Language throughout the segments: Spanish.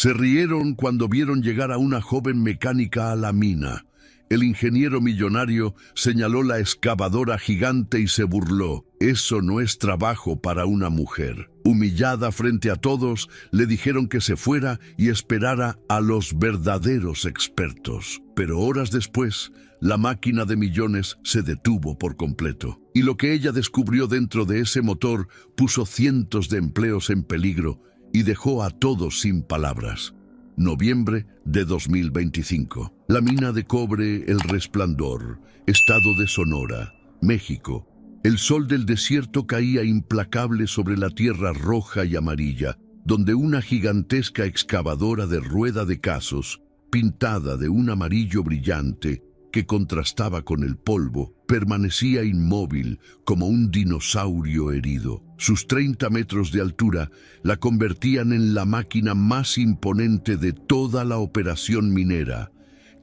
Se rieron cuando vieron llegar a una joven mecánica a la mina. El ingeniero millonario señaló la excavadora gigante y se burló. Eso no es trabajo para una mujer. Humillada frente a todos, le dijeron que se fuera y esperara a los verdaderos expertos. Pero horas después, la máquina de millones se detuvo por completo. Y lo que ella descubrió dentro de ese motor puso cientos de empleos en peligro y dejó a todos sin palabras. Noviembre de 2025. La mina de cobre El Resplandor, estado de Sonora, México. El sol del desierto caía implacable sobre la tierra roja y amarilla, donde una gigantesca excavadora de rueda de casos, pintada de un amarillo brillante que contrastaba con el polvo, permanecía inmóvil como un dinosaurio herido. Sus 30 metros de altura la convertían en la máquina más imponente de toda la operación minera,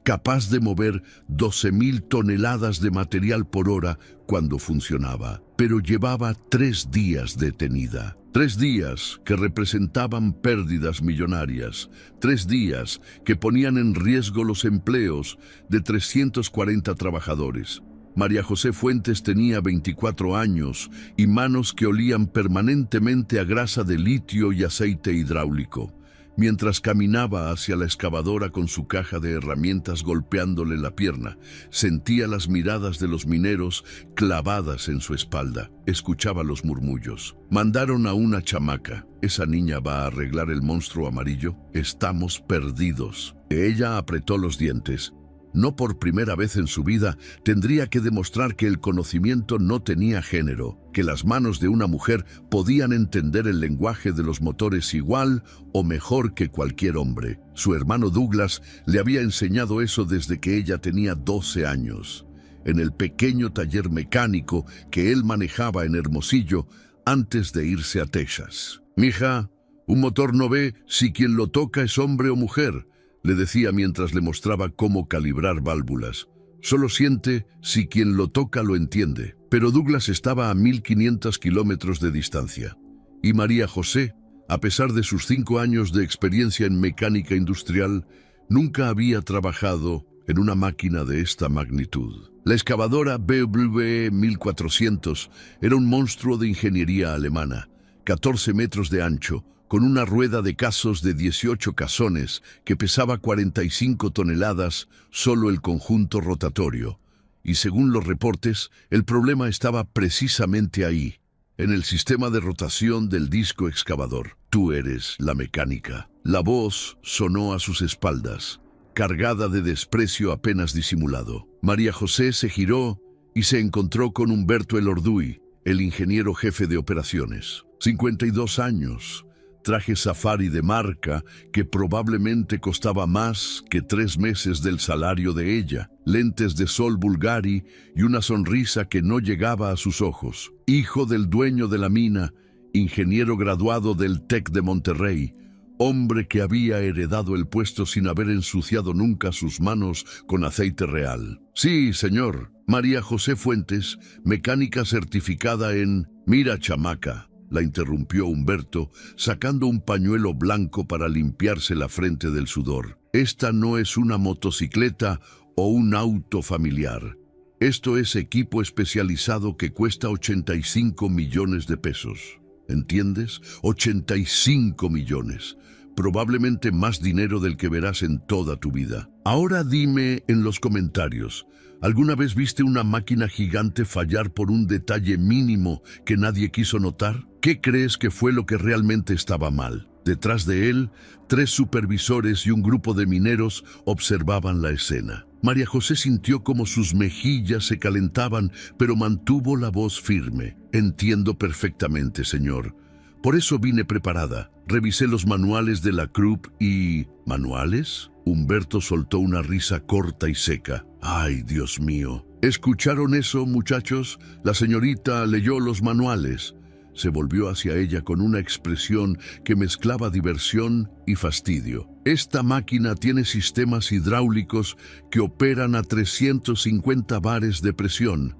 capaz de mover 12.000 toneladas de material por hora cuando funcionaba. Pero llevaba 3 días detenida. 3 días que representaban pérdidas millonarias. 3 días que ponían en riesgo los empleos de 340 trabajadores. María José Fuentes tenía 24 años y manos que olían permanentemente a grasa de litio y aceite hidráulico. Mientras caminaba hacia la excavadora con su caja de herramientas golpeándole la pierna, sentía las miradas de los mineros clavadas en su espalda. Escuchaba los murmullos. Mandaron a una chamaca. ¿Esa niña va a arreglar el monstruo amarillo? Estamos perdidos. Ella apretó los dientes. No por primera vez en su vida tendría que demostrar que el conocimiento no tenía género, que las manos de una mujer podían entender el lenguaje de los motores igual o mejor que cualquier hombre. Su hermano Douglas le había enseñado eso desde que ella tenía 12 años, en el pequeño taller mecánico que él manejaba en Hermosillo antes de irse a Texas. «Mija, un motor no ve si quien lo toca es hombre o mujer», le decía mientras le mostraba cómo calibrar válvulas. Solo siente si quien lo toca lo entiende. Pero Douglas estaba a 1.500 kilómetros de distancia. Y María José, a pesar de sus 5 años de experiencia en mecánica industrial, nunca había trabajado en una máquina de esta magnitud. La excavadora BW 1400 era un monstruo de ingeniería alemana, 14 metros de ancho, con una rueda de casos de 18 cazones que pesaba 45 toneladas solo el conjunto rotatorio. Y según los reportes, el problema estaba precisamente ahí, en el sistema de rotación del disco excavador. «Tú eres la mecánica». La voz sonó a sus espaldas, cargada de desprecio apenas disimulado. María José se giró y se encontró con Humberto Elorduy, el ingeniero jefe de operaciones. 52 años. Traje safari de marca que probablemente costaba más que 3 meses del salario de ella, lentes de sol Bulgari y una sonrisa que no llegaba a sus ojos. Hijo del dueño de la mina, ingeniero graduado del TEC de Monterrey, hombre que había heredado el puesto sin haber ensuciado nunca sus manos con aceite real. «Sí, señor. María José Fuentes, mecánica certificada en...». «Mira, chamaca», la interrumpió Humberto, sacando un pañuelo blanco para limpiarse la frente del sudor. «Esta no es una motocicleta o un auto familiar. Esto es equipo especializado que cuesta 85 millones de pesos. ¿Entiendes? 85 millones. Probablemente más dinero del que verás en toda tu vida. Ahora dime en los comentarios, ¿alguna vez viste una máquina gigante fallar por un detalle mínimo que nadie quiso notar? ¿Qué crees que fue lo que realmente estaba mal? Detrás de él, 3 supervisores y un grupo de mineros observaban la escena. María José sintió como sus mejillas se calentaban, pero mantuvo la voz firme. «Entiendo perfectamente, señor. Por eso vine preparada. Revisé los manuales de la Krupp y...». «¿Manuales?». Humberto soltó una risa corta y seca. «Ay, Dios mío». «¿Escucharon eso, muchachos? La señorita leyó los manuales». Se volvió hacia ella con una expresión que mezclaba diversión y fastidio. «Esta máquina tiene sistemas hidráulicos que operan a 350 bares de presión.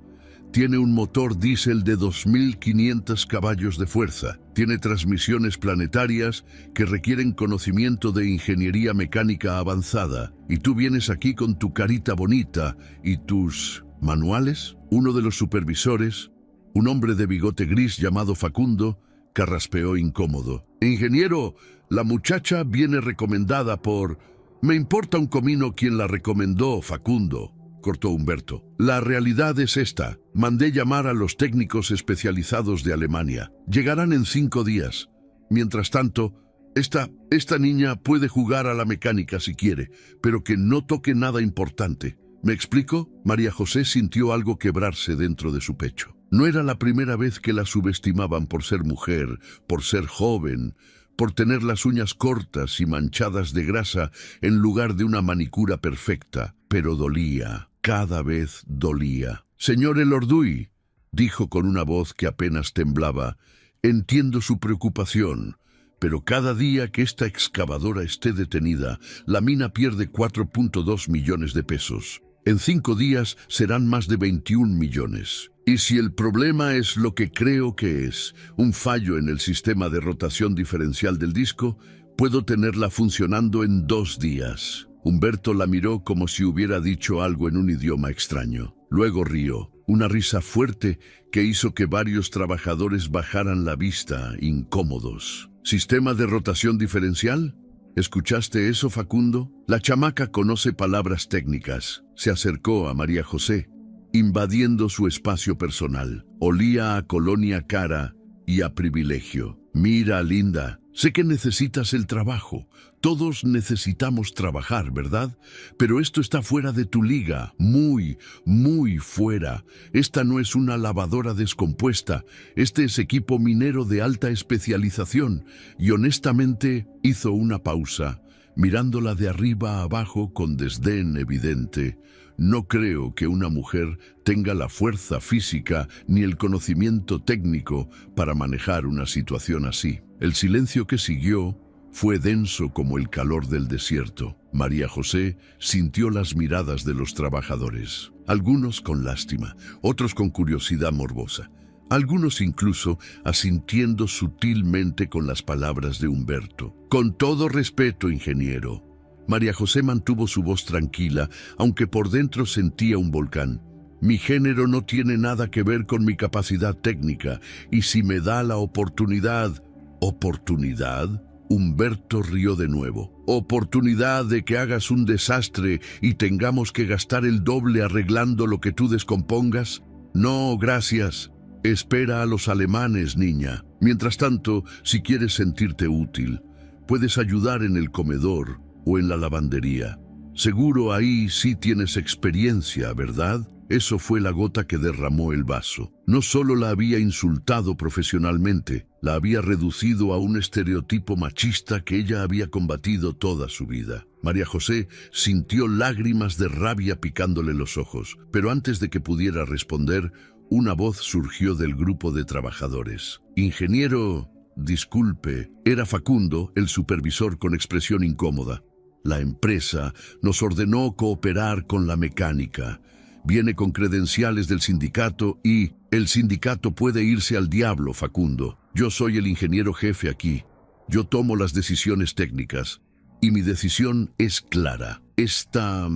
Tiene un motor diésel de 2.500 caballos de fuerza. Tiene transmisiones planetarias que requieren conocimiento de ingeniería mecánica avanzada. Y tú vienes aquí con tu carita bonita y tus manuales. Uno de los supervisores, un hombre de bigote gris llamado Facundo, carraspeó incómodo. Ingeniero, la muchacha viene recomendada por... Me importa un comino quién la recomendó, Facundo, cortó Humberto. La realidad es esta. Mandé llamar a los técnicos especializados de Alemania. Llegarán en 5 días. Mientras tanto, esta niña puede jugar a la mecánica si quiere, pero que no toque nada importante. ¿Me explico? María José sintió algo quebrarse dentro de su pecho. No era la primera vez que la subestimaban por ser mujer, por ser joven, por tener las uñas cortas y manchadas de grasa en lugar de una manicura perfecta, pero dolía, cada vez dolía. Señor Elorduy, dijo con una voz que apenas temblaba, entiendo su preocupación, pero cada día que esta excavadora esté detenida, la mina pierde 4.2 millones de pesos. En 5 días serán más de 21 millones. Y si el problema es lo que creo que es, un fallo en el sistema de rotación diferencial del disco, puedo tenerla funcionando en 2 días. Humberto la miró como si hubiera dicho algo en un idioma extraño. Luego rió, una risa fuerte que hizo que varios trabajadores bajaran la vista, incómodos. ¿Sistema de rotación diferencial? ¿Escuchaste eso, Facundo? La chamaca conoce palabras técnicas. Se acercó a María José, invadiendo su espacio personal. Olía a colonia cara y a privilegio. Mira, linda, sé que necesitas el trabajo. Todos necesitamos trabajar, ¿verdad? Pero esto está fuera de tu liga, muy, muy fuera. Esta no es una lavadora descompuesta. Este es equipo minero de alta especialización. Y honestamente, hizo una pausa, mirándola de arriba a abajo con desdén evidente. No creo que una mujer tenga la fuerza física ni el conocimiento técnico para manejar una situación así. El silencio que siguió fue denso como el calor del desierto. María José sintió las miradas de los trabajadores, algunos con lástima, otros con curiosidad morbosa, algunos incluso asintiendo sutilmente con las palabras de Humberto. Con todo respeto, ingeniero. María José mantuvo su voz tranquila, aunque por dentro sentía un volcán. Mi género no tiene nada que ver con mi capacidad técnica, y si me da la oportunidad... ¿Oportunidad? Humberto rió de nuevo. ¿Oportunidad de que hagas un desastre y tengamos que gastar el doble arreglando lo que tú descompongas? No, gracias. Espera a los alemanes, niña. Mientras tanto, si quieres sentirte útil, puedes ayudar en el comedor o en la lavandería. Seguro ahí sí tienes experiencia, ¿verdad? Eso fue la gota que derramó el vaso. No solo la había insultado profesionalmente, la había reducido a un estereotipo machista que ella había combatido toda su vida. María José sintió lágrimas de rabia picándole los ojos, pero antes de que pudiera responder, una voz surgió del grupo de trabajadores. Ingeniero, disculpe, era Facundo, el supervisor con expresión incómoda. La empresa nos ordenó cooperar con la mecánica. Viene con credenciales del sindicato y el sindicato puede irse al diablo, Facundo. Yo soy el ingeniero jefe aquí. Yo tomo las decisiones técnicas y mi decisión es clara. Esta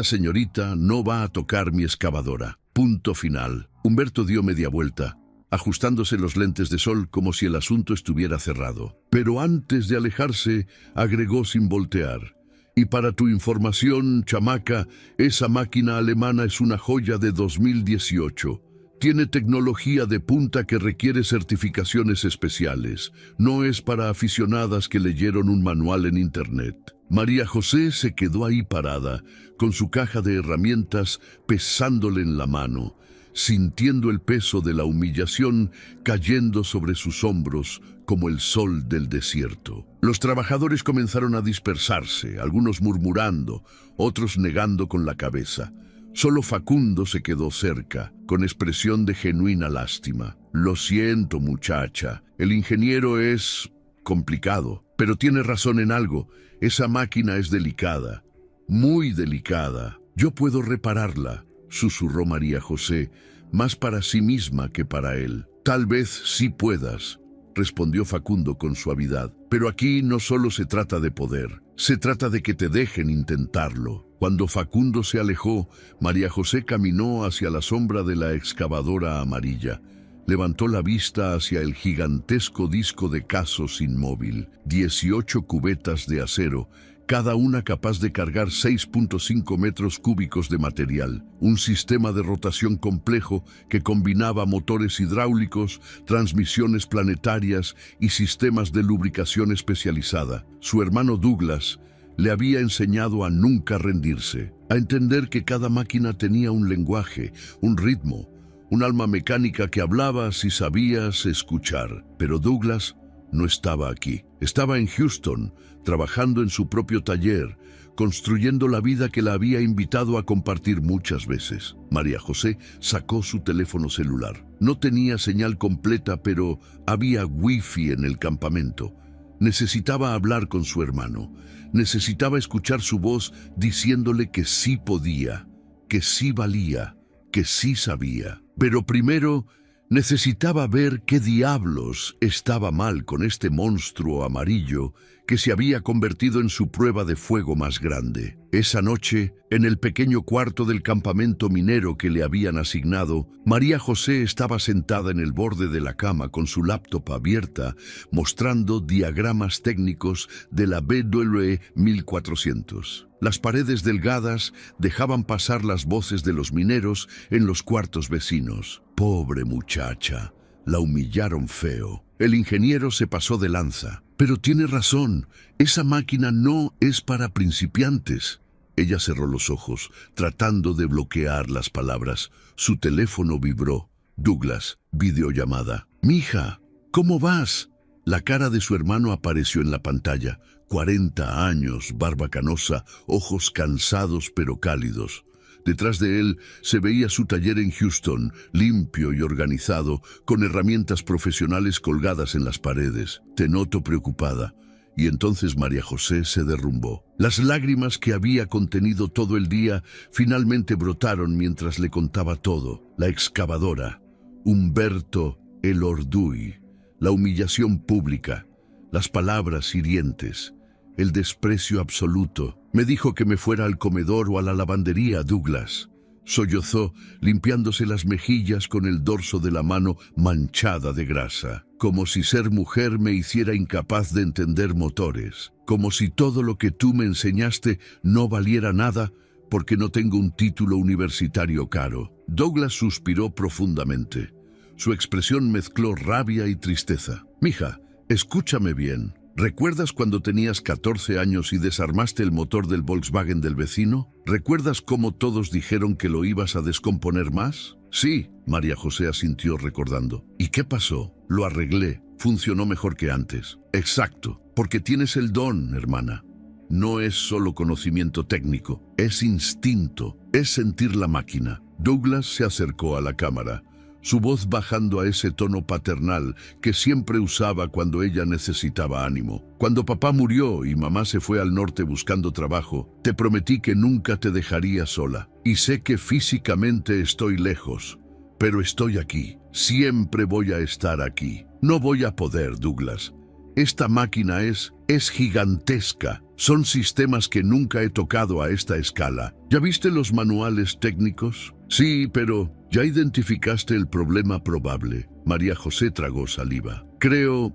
señorita no va a tocar mi excavadora. Punto final. Humberto dio media vuelta, ajustándose los lentes de sol como si el asunto estuviera cerrado. Pero antes de alejarse, agregó sin voltear. Y para tu información, chamaca, esa máquina alemana es una joya de 2018. Tiene tecnología de punta que requiere certificaciones especiales. No es para aficionadas que leyeron un manual en internet. María José se quedó ahí parada, con su caja de herramientas pesándole en la mano, sintiendo el peso de la humillación cayendo sobre sus hombros como el sol del desierto. Los trabajadores comenzaron a dispersarse, algunos murmurando, otros negando con la cabeza. Solo Facundo se quedó cerca, con expresión de genuina lástima. Lo siento, muchacha, el ingeniero es complicado, pero tiene razón en algo. Esa máquina es delicada, muy delicada. Yo puedo repararla, susurró María José, más para sí misma que para él. Tal vez sí puedas, respondió Facundo con suavidad. Pero aquí no solo se trata de poder, se trata de que te dejen intentarlo. Cuando Facundo se alejó, María José caminó hacia la sombra de la excavadora amarilla. Levantó la vista hacia el gigantesco disco de Casos inmóvil, 18 cubetas de acero, cada una capaz de cargar 6.5 metros cúbicos de material, un sistema de rotación complejo que combinaba motores hidráulicos, transmisiones planetarias y sistemas de lubricación especializada. Su hermano Douglas le había enseñado a nunca rendirse, a entender que cada máquina tenía un lenguaje, un ritmo, un alma mecánica que hablaba si sabías escuchar. Pero Douglas no estaba aquí. Estaba en Houston, trabajando en su propio taller, construyendo la vida que la había invitado a compartir muchas veces. María José sacó su teléfono celular. No tenía señal completa, pero había wifi en el campamento. Necesitaba hablar con su hermano. Necesitaba escuchar su voz diciéndole que sí podía, que sí valía, que sí sabía. Pero primero necesitaba ver qué diablos estaba mal con este monstruo amarillo que se había convertido en su prueba de fuego más grande. Esa noche, en el pequeño cuarto del campamento minero que le habían asignado, María José estaba sentada en el borde de la cama con su laptop abierta, mostrando diagramas técnicos de la BW 1400. Las paredes delgadas dejaban pasar las voces de los mineros en los cuartos vecinos. Pobre muchacha, la humillaron feo. El ingeniero se pasó de lanza. Pero tiene razón, esa máquina no es para principiantes. Ella cerró los ojos, tratando de bloquear las palabras. Su teléfono vibró. Douglas, videollamada. «Mija, ¿cómo vas?» La cara de su hermano apareció en la pantalla. 40 años, barba canosa, ojos cansados pero cálidos. Detrás de él se veía su taller en Houston, limpio y organizado, con herramientas profesionales colgadas en las paredes. «Te noto preocupada». Y entonces María José se derrumbó. Las lágrimas que había contenido todo el día finalmente brotaron mientras le contaba todo. La excavadora, Humberto Elorduy, la humillación pública, las palabras hirientes, el desprecio absoluto. «Me dijo que me fuera al comedor o a la lavandería, Douglas», sollozó, limpiándose las mejillas con el dorso de la mano manchada de grasa. «Como si ser mujer me hiciera incapaz de entender motores. Como si todo lo que tú me enseñaste no valiera nada porque no tengo un título universitario caro». Douglas suspiró profundamente. Su expresión mezcló rabia y tristeza. «Mija, escúchame bien. ¿Recuerdas cuando tenías 14 años y desarmaste el motor del Volkswagen del vecino? ¿Recuerdas cómo todos dijeron que lo ibas a descomponer más?» «Sí», María José asintió recordando. «¿Y qué pasó? Lo arreglé. Funcionó mejor que antes». «Exacto, porque tienes el don, hermana. No es solo conocimiento técnico, es instinto, es sentir la máquina». Douglas se acercó a la cámara, su voz bajando a ese tono paternal que siempre usaba cuando ella necesitaba ánimo. «Cuando papá murió y mamá se fue al norte buscando trabajo, te prometí que nunca te dejaría sola. Y sé que físicamente estoy lejos, pero estoy aquí. Siempre voy a estar aquí. No voy a poder, Douglas. Esta máquina es gigantesca. Son sistemas que nunca he tocado a esta escala. ¿Ya viste los manuales técnicos?» «Sí, pero ya identificaste el problema probable». María José tragó saliva. Creo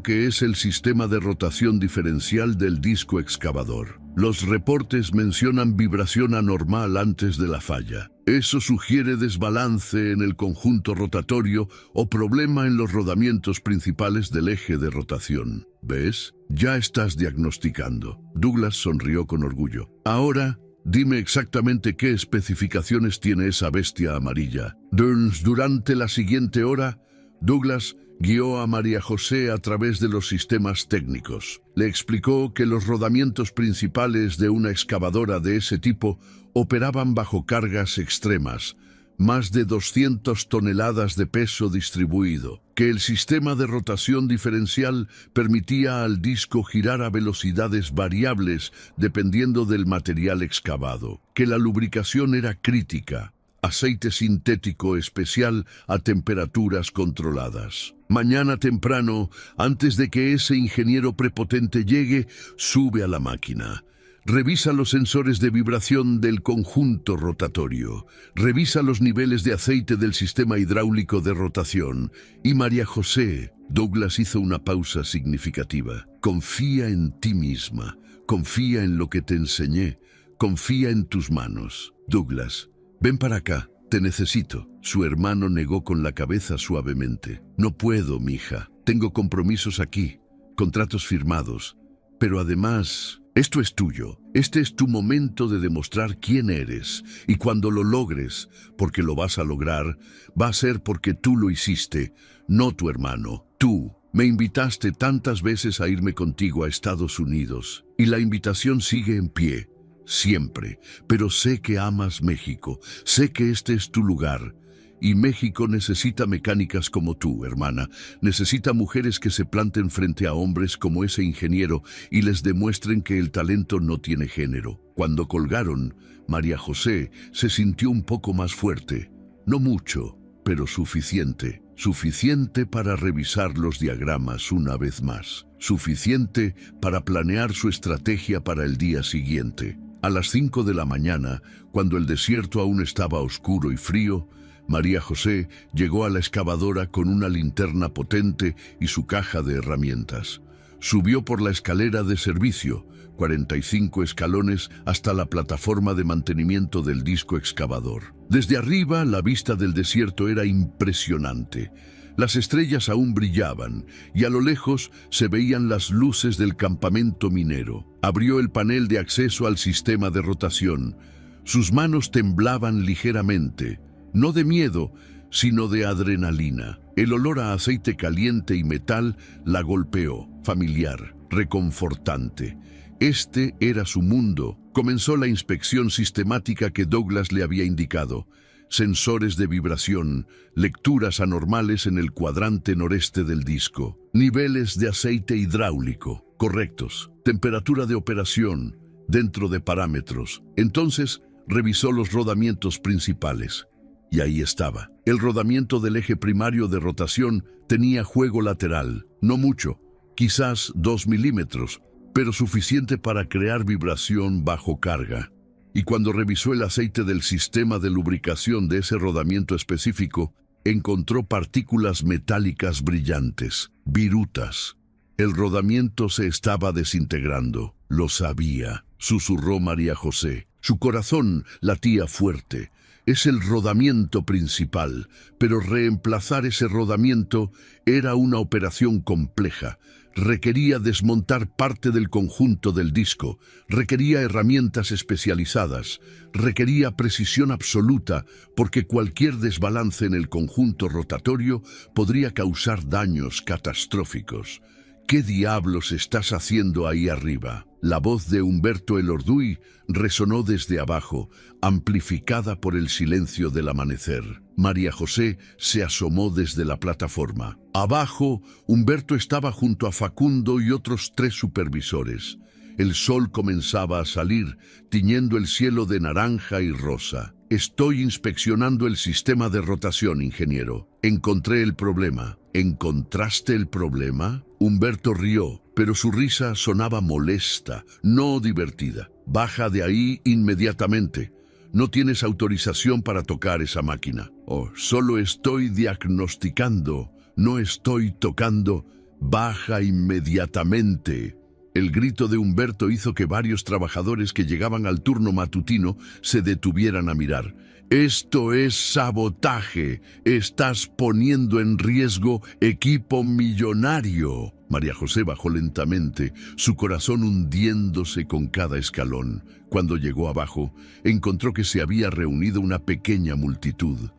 que es el sistema de rotación diferencial del disco excavador. Los reportes mencionan vibración anormal antes de la falla. Eso sugiere desbalance en el conjunto rotatorio o problema en los rodamientos principales del eje de rotación. ¿Ves? Ya estás diagnosticando». Douglas sonrió con orgullo. «Ahora, dime exactamente qué especificaciones tiene esa bestia amarilla». Durante la siguiente hora, Douglas guió a María José a través de los sistemas técnicos. Le explicó que los rodamientos principales de una excavadora de ese tipo operaban bajo cargas extremas, más de 200 toneladas de peso distribuido, que el sistema de rotación diferencial permitía al disco girar a velocidades variables dependiendo del material excavado, que la lubricación era crítica. aceite sintético especial a temperaturas controladas. Mañana temprano, antes de que ese ingeniero prepotente llegue, sube a la máquina. Revisa los sensores de vibración del conjunto rotatorio. Revisa los niveles de aceite del sistema hidráulico de rotación. Y María José, Douglas hizo una pausa significativa. Confía en ti misma. Confía en lo que te enseñé. Confía en tus manos. Douglas, ven para acá. Te necesito. Su hermano negó con la cabeza suavemente. No puedo, mija. Tengo compromisos aquí. Contratos firmados. Pero además, esto es tuyo. Este es tu momento de demostrar quién eres. Y cuando lo logres, porque lo vas a lograr, va a ser porque tú lo hiciste, no tu hermano. Tú. Me invitaste tantas veces a irme contigo a Estados Unidos. Y la invitación sigue en pie. Siempre. Pero sé que amas México. Sé que este es tu lugar. Y México necesita mecánicas como tú, hermana. Necesita mujeres que se planten frente a hombres como ese ingeniero y les demuestren que el talento no tiene género. Cuando colgaron, María José se sintió un poco más fuerte. No mucho, pero suficiente. Suficiente para revisar los diagramas una vez más. Suficiente para planear su estrategia para el día siguiente. A las 5 de la mañana, cuando el desierto aún estaba oscuro y frío, María José llegó a la excavadora con una linterna potente y su caja de herramientas. Subió por la escalera de servicio, 45 escalones, hasta la plataforma de mantenimiento del disco excavador. Desde arriba, la vista del desierto era impresionante. Las estrellas aún brillaban y a lo lejos se veían las luces del campamento minero. Abrió el panel de acceso al sistema de rotación. Sus manos temblaban ligeramente. No de miedo, sino de adrenalina. El olor a aceite caliente y metal la golpeó, familiar, reconfortante. Este era su mundo. Comenzó la inspección sistemática que Douglas le había indicado. Sensores de vibración, lecturas anormales en el cuadrante noreste del disco, niveles de aceite hidráulico, correctos, temperatura de operación, dentro de parámetros. Entonces, revisó los rodamientos principales. Y ahí estaba. El rodamiento del eje primario de rotación tenía juego lateral, no mucho, quizás 2 milímetros, pero suficiente para crear vibración bajo carga. Y cuando revisó el aceite del sistema de lubricación de ese rodamiento específico, encontró partículas metálicas brillantes, virutas. El rodamiento se estaba desintegrando. Lo sabía, susurró María José. Su corazón latía fuerte. Es el rodamiento principal, pero reemplazar ese rodamiento era una operación compleja. Requería desmontar parte del conjunto del disco, requería herramientas especializadas, requería precisión absoluta, porque cualquier desbalance en el conjunto rotatorio podría causar daños catastróficos. ¿Qué diablos estás haciendo ahí arriba? La voz de Humberto Elorduy resonó desde abajo, amplificada por el silencio del amanecer. María José se asomó desde la plataforma. Abajo, Humberto estaba junto a Facundo y otros 3 supervisores. El sol comenzaba a salir, tiñendo el cielo de naranja y rosa. Estoy inspeccionando el sistema de rotación, ingeniero. Encontré el problema. ¿Encontraste el problema? Humberto rió, pero su risa sonaba molesta, no divertida. Baja de ahí inmediatamente. No tienes autorización para tocar esa máquina. Oh, solo estoy diagnosticando, no estoy tocando. Baja inmediatamente. El grito de Humberto hizo que varios trabajadores que llegaban al turno matutino se detuvieran a mirar. Esto es sabotaje. Estás poniendo en riesgo equipo millonario. María José bajó lentamente, su corazón hundiéndose con cada escalón. Cuando llegó abajo, encontró que se había reunido una pequeña multitud.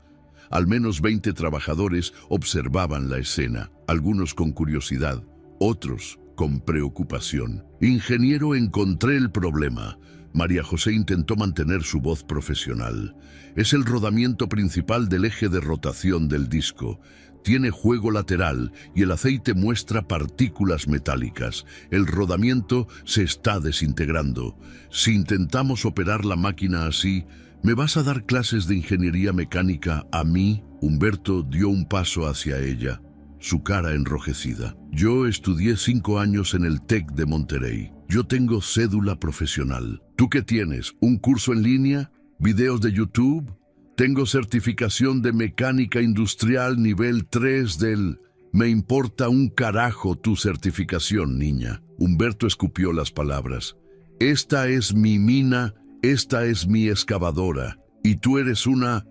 Al menos 20 trabajadores observaban la escena, algunos con curiosidad, otros con preocupación. Ingeniero, encontré el problema. María José intentó mantener su voz profesional. Es el rodamiento principal del eje de rotación del disco. Tiene juego lateral y el aceite muestra partículas metálicas. El rodamiento se está desintegrando. Si intentamos operar la máquina así, ¿Me vas a dar clases de ingeniería mecánica a mí? Humberto dio un paso hacia ella, su cara enrojecida. Yo estudié 5 años en el TEC de Monterrey. Yo tengo cédula profesional. ¿Tú qué tienes? ¿Un curso en línea? ¿Videos de YouTube? Tengo certificación de mecánica industrial nivel 3 del... Me importa un carajo tu certificación, niña. Humberto escupió las palabras. Esta es mi mina, esta es mi excavadora. Y tú eres una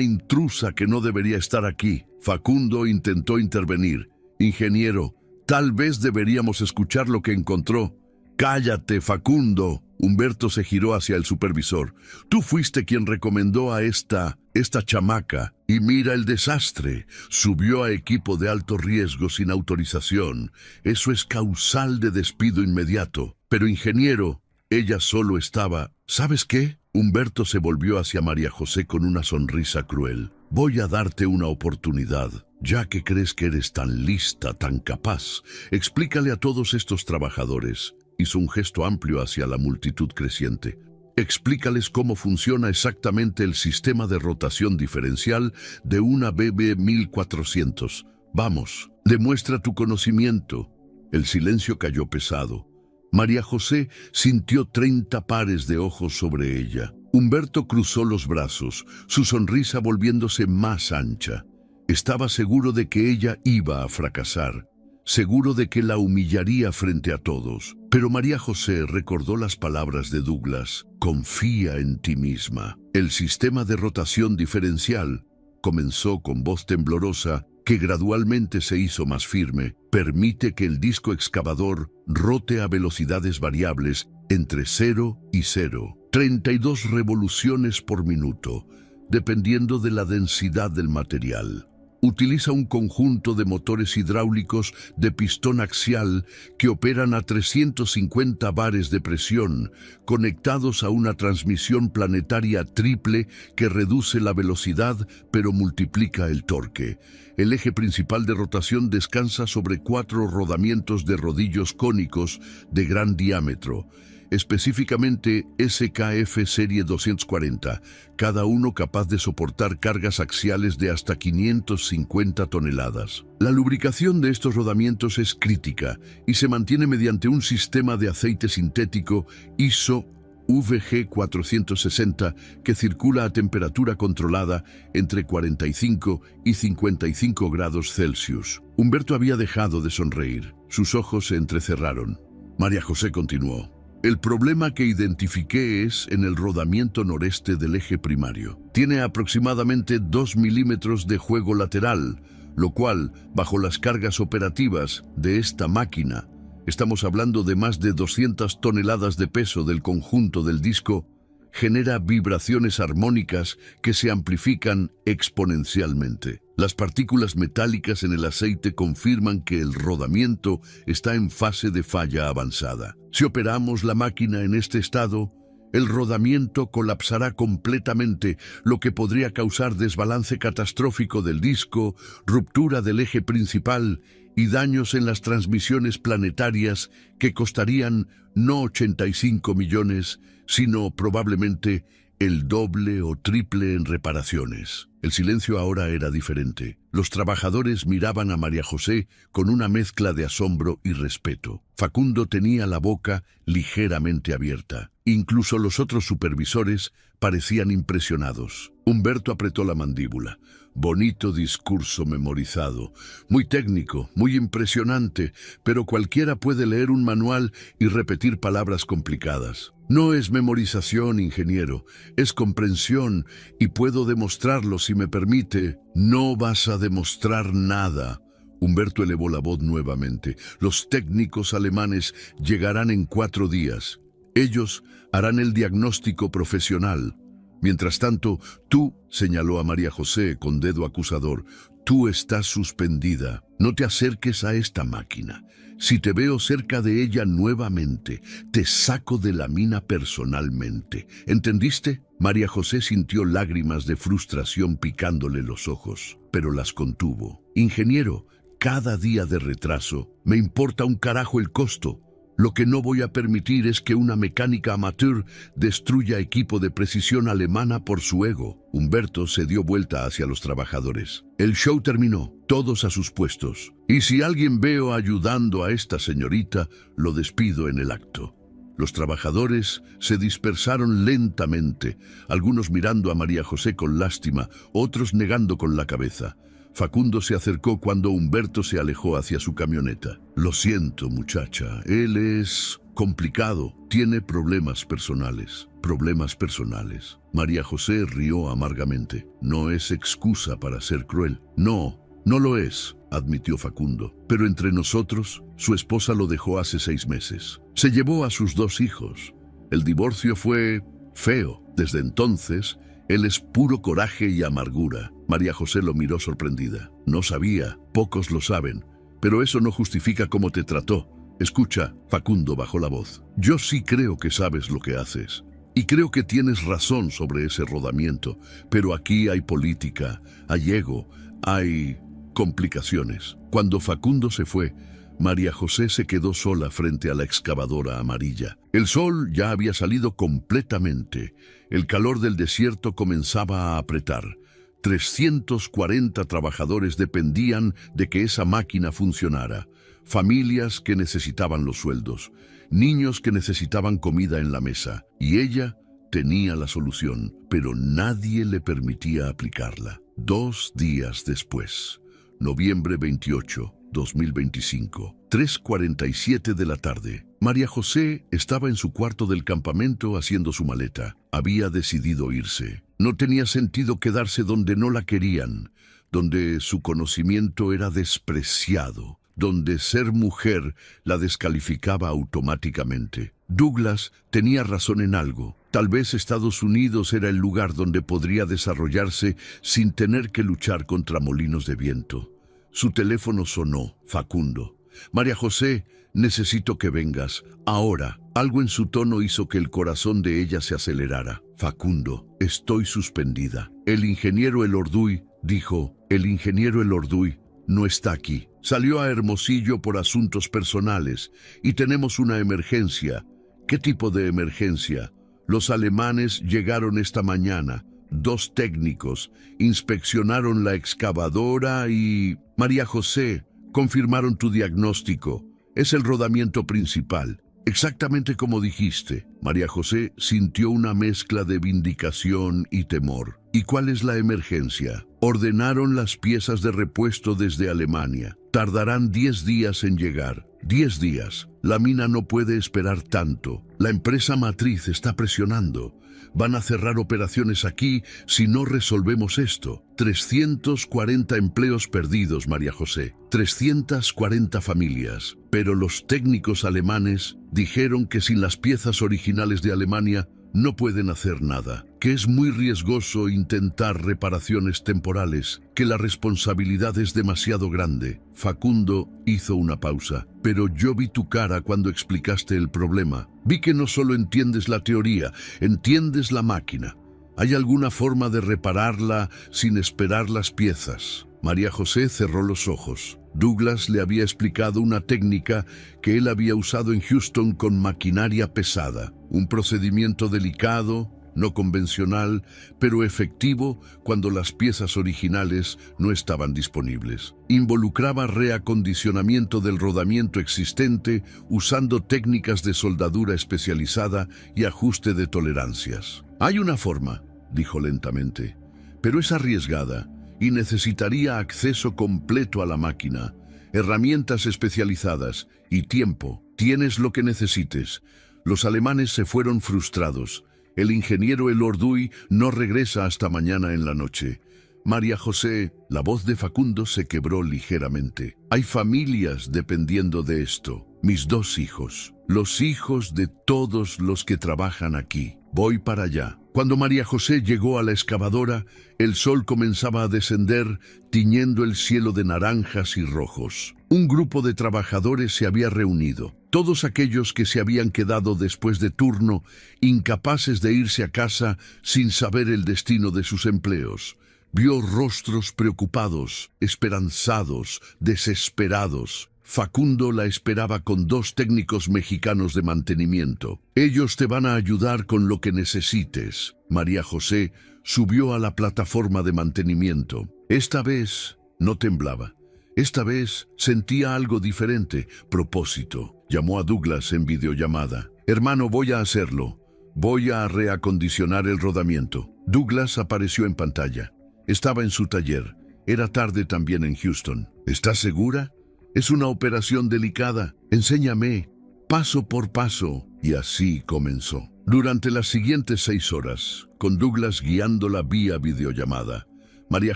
intrusa que no debería estar aquí. Facundo intentó intervenir. Ingeniero, tal vez deberíamos escuchar lo que encontró. Cállate, Facundo. Humberto se giró hacia el supervisor. Tú fuiste quien recomendó a esta chamaca. Y mira el desastre. Subió a equipo de alto riesgo sin autorización. Eso es causal de despido inmediato. Pero, ingeniero, ella solo estaba... ¿Sabes qué? Humberto se volvió hacia María José con una sonrisa cruel. Voy a darte una oportunidad. Ya que crees que eres tan lista, tan capaz, explícale a todos estos trabajadores. Hizo un gesto amplio hacia la multitud creciente. Explícales cómo funciona exactamente el sistema de rotación diferencial de una BB 1400. Vamos, demuestra tu conocimiento. El silencio cayó pesado. María José sintió 30 pares de ojos sobre ella. Humberto cruzó los brazos, su sonrisa volviéndose más ancha. Estaba seguro de que ella iba a fracasar, seguro de que la humillaría frente a todos. Pero María José recordó las palabras de Douglas: confía en ti misma. El sistema de rotación diferencial, comenzó con voz temblorosa, que gradualmente se hizo más firme, permite que el disco excavador rote a velocidades variables entre 0 y 0, 32 revoluciones por minuto, dependiendo de la densidad del material. Utiliza un conjunto de motores hidráulicos de pistón axial que operan a 350 bares de presión, conectados a una transmisión planetaria triple que reduce la velocidad pero multiplica el torque. El eje principal de rotación descansa sobre 4 rodamientos de rodillos cónicos de gran diámetro, específicamente SKF Serie 240, cada uno capaz de soportar cargas axiales de hasta 550 toneladas. La lubricación de estos rodamientos es crítica y se mantiene mediante un sistema de aceite sintético ISO VG 460 que circula a temperatura controlada entre 45 y 55 grados Celsius. Humberto había dejado de sonreír. Sus ojos se entrecerraron. María José continuó. El problema que identifiqué es en el rodamiento noreste del eje primario. Tiene aproximadamente 2 milímetros de juego lateral, lo cual, bajo las cargas operativas de esta máquina, estamos hablando de más de 200 toneladas de peso del conjunto del disco, genera vibraciones armónicas que se amplifican exponencialmente. Las partículas metálicas en el aceite confirman que el rodamiento está en fase de falla avanzada. Si operamos la máquina en este estado, el rodamiento colapsará completamente, lo que podría causar desbalance catastrófico del disco, ruptura del eje principal y daños en las transmisiones planetarias que costarían no 85 millones, sino probablemente el doble o triple en reparaciones. El silencio ahora era diferente. Los trabajadores miraban a María José con una mezcla de asombro y respeto. Facundo tenía la boca ligeramente abierta. Incluso los otros supervisores parecían impresionados. Humberto apretó la mandíbula. Bonito discurso memorizado, muy técnico, muy impresionante, pero cualquiera puede leer un manual y repetir palabras complicadas. No es memorización, ingeniero, es comprensión y puedo demostrarlo si me permite. No vas a demostrar nada. Humberto elevó la voz nuevamente. Los técnicos alemanes llegarán en 4 días. Ellos harán el diagnóstico profesional. Mientras tanto, tú, señaló a María José con dedo acusador, tú estás suspendida. No te acerques a esta máquina. Si te veo cerca de ella nuevamente, te saco de la mina personalmente. ¿Entendiste? María José sintió lágrimas de frustración picándole los ojos, pero las contuvo. Ingeniero, cada día de retraso, me importa un carajo el costo. Lo que no voy a permitir es que una mecánica amateur destruya equipo de precisión alemana por su ego. Humberto se dio vuelta hacia los trabajadores. El show terminó, todos a sus puestos. Y si alguien veo ayudando a esta señorita, lo despido en el acto. Los trabajadores se dispersaron lentamente, algunos mirando a María José con lástima, otros negando con la cabeza. Facundo se acercó cuando Humberto se alejó hacia su camioneta. Lo siento, muchacha, él es complicado, tiene problemas personales. Problemas personales. María José rió amargamente. No es excusa para ser cruel. No lo es, admitió Facundo. Pero entre nosotros, su esposa lo dejó hace 6 meses. Se llevó a sus 2 hijos. El divorcio fue feo. Desde entonces, él es puro coraje y amargura. María José lo miró sorprendida. No sabía, pocos lo saben, pero eso no justifica cómo te trató. Escucha, Facundo bajó la voz. Yo sí creo que sabes lo que haces. Y creo que tienes razón sobre ese rodamiento, pero aquí hay política, hay ego, hay complicaciones. Cuando Facundo se fue, María José se quedó sola frente a la excavadora amarilla. El sol ya había salido completamente. El calor del desierto comenzaba a apretar. 340 trabajadores dependían de que esa máquina funcionara. Familias que necesitaban los sueldos, niños que necesitaban comida en la mesa. Y ella tenía la solución, pero nadie le permitía aplicarla. 2 días después, noviembre 28, 2025, 3:47 de la tarde. María José estaba en su cuarto del campamento haciendo su maleta. Había decidido irse. No tenía sentido quedarse donde no la querían, donde su conocimiento era despreciado, donde ser mujer la descalificaba automáticamente. Douglas tenía razón en algo. Tal vez Estados Unidos era el lugar donde podría desarrollarse sin tener que luchar contra molinos de viento. Su teléfono sonó. Facundo. María José, necesito que vengas. Ahora. Algo en su tono hizo que el corazón de ella se acelerara. Facundo, estoy suspendida. El ingeniero Elorduy, dijo. El ingeniero Elorduy no está aquí. Salió a Hermosillo por asuntos personales y tenemos una emergencia. ¿Qué tipo de emergencia? Los alemanes llegaron esta mañana. 2 técnicos inspeccionaron la excavadora y... María José, confirmaron tu diagnóstico. Es el rodamiento principal. Exactamente como dijiste. María José sintió una mezcla de vindicación y temor. ¿Y cuál es la emergencia? Ordenaron las piezas de repuesto desde Alemania. Tardarán 10 días en llegar. 10 días. La mina no puede esperar tanto. La empresa matriz está presionando. Van a cerrar operaciones aquí si no resolvemos esto. 340 empleos perdidos, María José. 340 familias. Pero los técnicos alemanes dijeron que sin las piezas originales de Alemania no pueden hacer nada, que es muy riesgoso intentar reparaciones temporales, que la responsabilidad es demasiado grande. Facundo hizo una pausa. Pero yo vi tu cara cuando explicaste el problema. Vi que no solo entiendes la teoría, entiendes la máquina. ¿Hay alguna forma de repararla sin esperar las piezas? María José cerró los ojos. Douglas le había explicado una técnica que él había usado en Houston con maquinaria pesada. Un procedimiento delicado, no convencional, pero efectivo cuando las piezas originales no estaban disponibles. Involucraba reacondicionamiento del rodamiento existente usando técnicas de soldadura especializada y ajuste de tolerancias. Hay una forma, dijo lentamente, pero es arriesgada y necesitaría acceso completo a la máquina, herramientas especializadas y tiempo. Tienes lo que necesites. Los alemanes se fueron frustrados. El ingeniero Elorduy no regresa hasta mañana en la noche. María José, la voz de Facundo se quebró ligeramente. Hay familias dependiendo de esto. Mis 2 hijos. Los hijos de todos los que trabajan aquí. Voy para allá. Cuando María José llegó a la excavadora, el sol comenzaba a descender, tiñendo el cielo de naranjas y rojos. Un grupo de trabajadores se había reunido. Todos aquellos que se habían quedado después de turno, incapaces de irse a casa sin saber el destino de sus empleos. Vio rostros preocupados, esperanzados, desesperados. Facundo la esperaba con 2 técnicos mexicanos de mantenimiento. Ellos te van a ayudar con lo que necesites. María José subió a la plataforma de mantenimiento. Esta vez no temblaba. Esta vez sentía algo diferente. Propósito. Llamó a Douglas en videollamada. Hermano, voy a hacerlo. Voy a reacondicionar el rodamiento. Douglas apareció en pantalla. Estaba en su taller. Era tarde también en Houston. ¿Estás segura? Es una operación delicada. Enséñame, paso por paso. Y así comenzó. Durante las siguientes 6 horas, con Douglas guiándola vía videollamada, María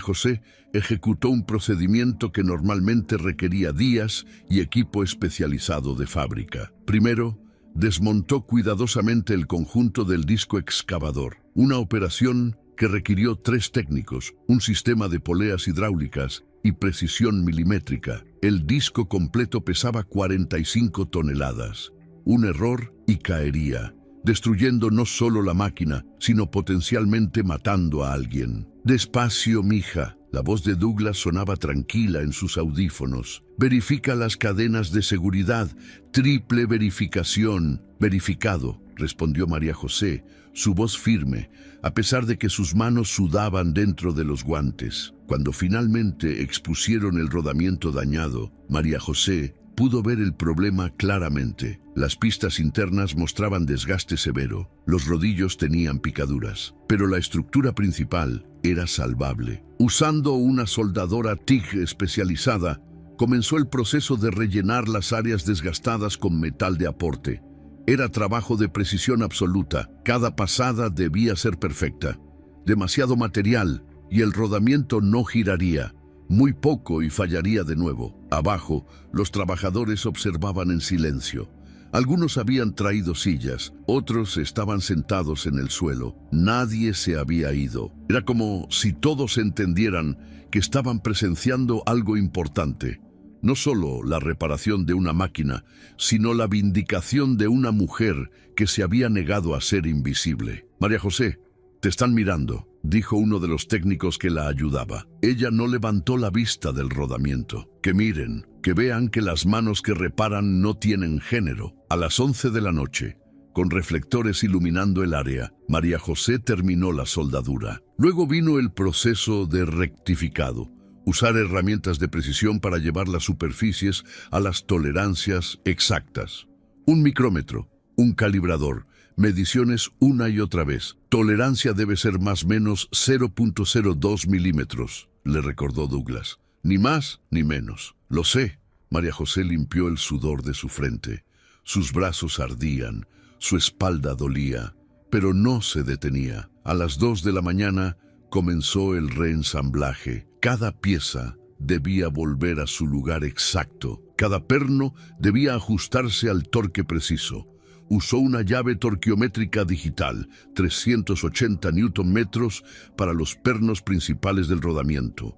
José ejecutó un procedimiento que normalmente requería días y equipo especializado de fábrica. Primero, desmontó cuidadosamente el conjunto del disco excavador, una operación que requirió 3 técnicos, un sistema de poleas hidráulicas y precisión milimétrica. El disco completo pesaba 45 toneladas. Un error y caería, destruyendo no solo la máquina, sino potencialmente matando a alguien. Despacio, mija. La voz de Douglas sonaba tranquila en sus audífonos. Verifica las cadenas de seguridad. Triple verificación. Verificado, respondió María José, su voz firme, a pesar de que sus manos sudaban dentro de los guantes. Cuando finalmente expusieron el rodamiento dañado, María José pudo ver el problema claramente. Las pistas internas mostraban desgaste severo, los rodillos tenían picaduras, pero la estructura principal era salvable. Usando una soldadora TIG especializada, comenzó el proceso de rellenar las áreas desgastadas con metal de aporte. Era trabajo de precisión absoluta, cada pasada debía ser perfecta. Demasiado material y el rodamiento no giraría. Muy poco y fallaría de nuevo. Abajo, los trabajadores observaban en silencio. Algunos habían traído sillas, otros estaban sentados en el suelo. Nadie se había ido. Era como si todos entendieran que estaban presenciando algo importante. No solo la reparación de una máquina, sino la vindicación de una mujer que se había negado a ser invisible. María José, te están mirando, dijo uno de los técnicos que la ayudaba. Ella no levantó la vista del rodamiento. Que miren, que vean que las manos que reparan no tienen género. A las 11 de la noche, con reflectores iluminando el área, María José terminó la soldadura. Luego vino el proceso de rectificado. Usar herramientas de precisión para llevar las superficies a las tolerancias exactas. Un micrómetro, un calibrador, mediciones una y otra vez. Tolerancia debe ser más o menos 0.02 milímetros, le recordó Douglas. Ni más ni menos. Lo sé. María José limpió el sudor de su frente. Sus brazos ardían, su espalda dolía, pero no se detenía. A las 2 de la mañana comenzó el reensamblaje. Cada pieza debía volver a su lugar exacto. Cada perno debía ajustarse al torque preciso. Usó una llave torquiométrica digital, 380 newton-metros para los pernos principales del rodamiento.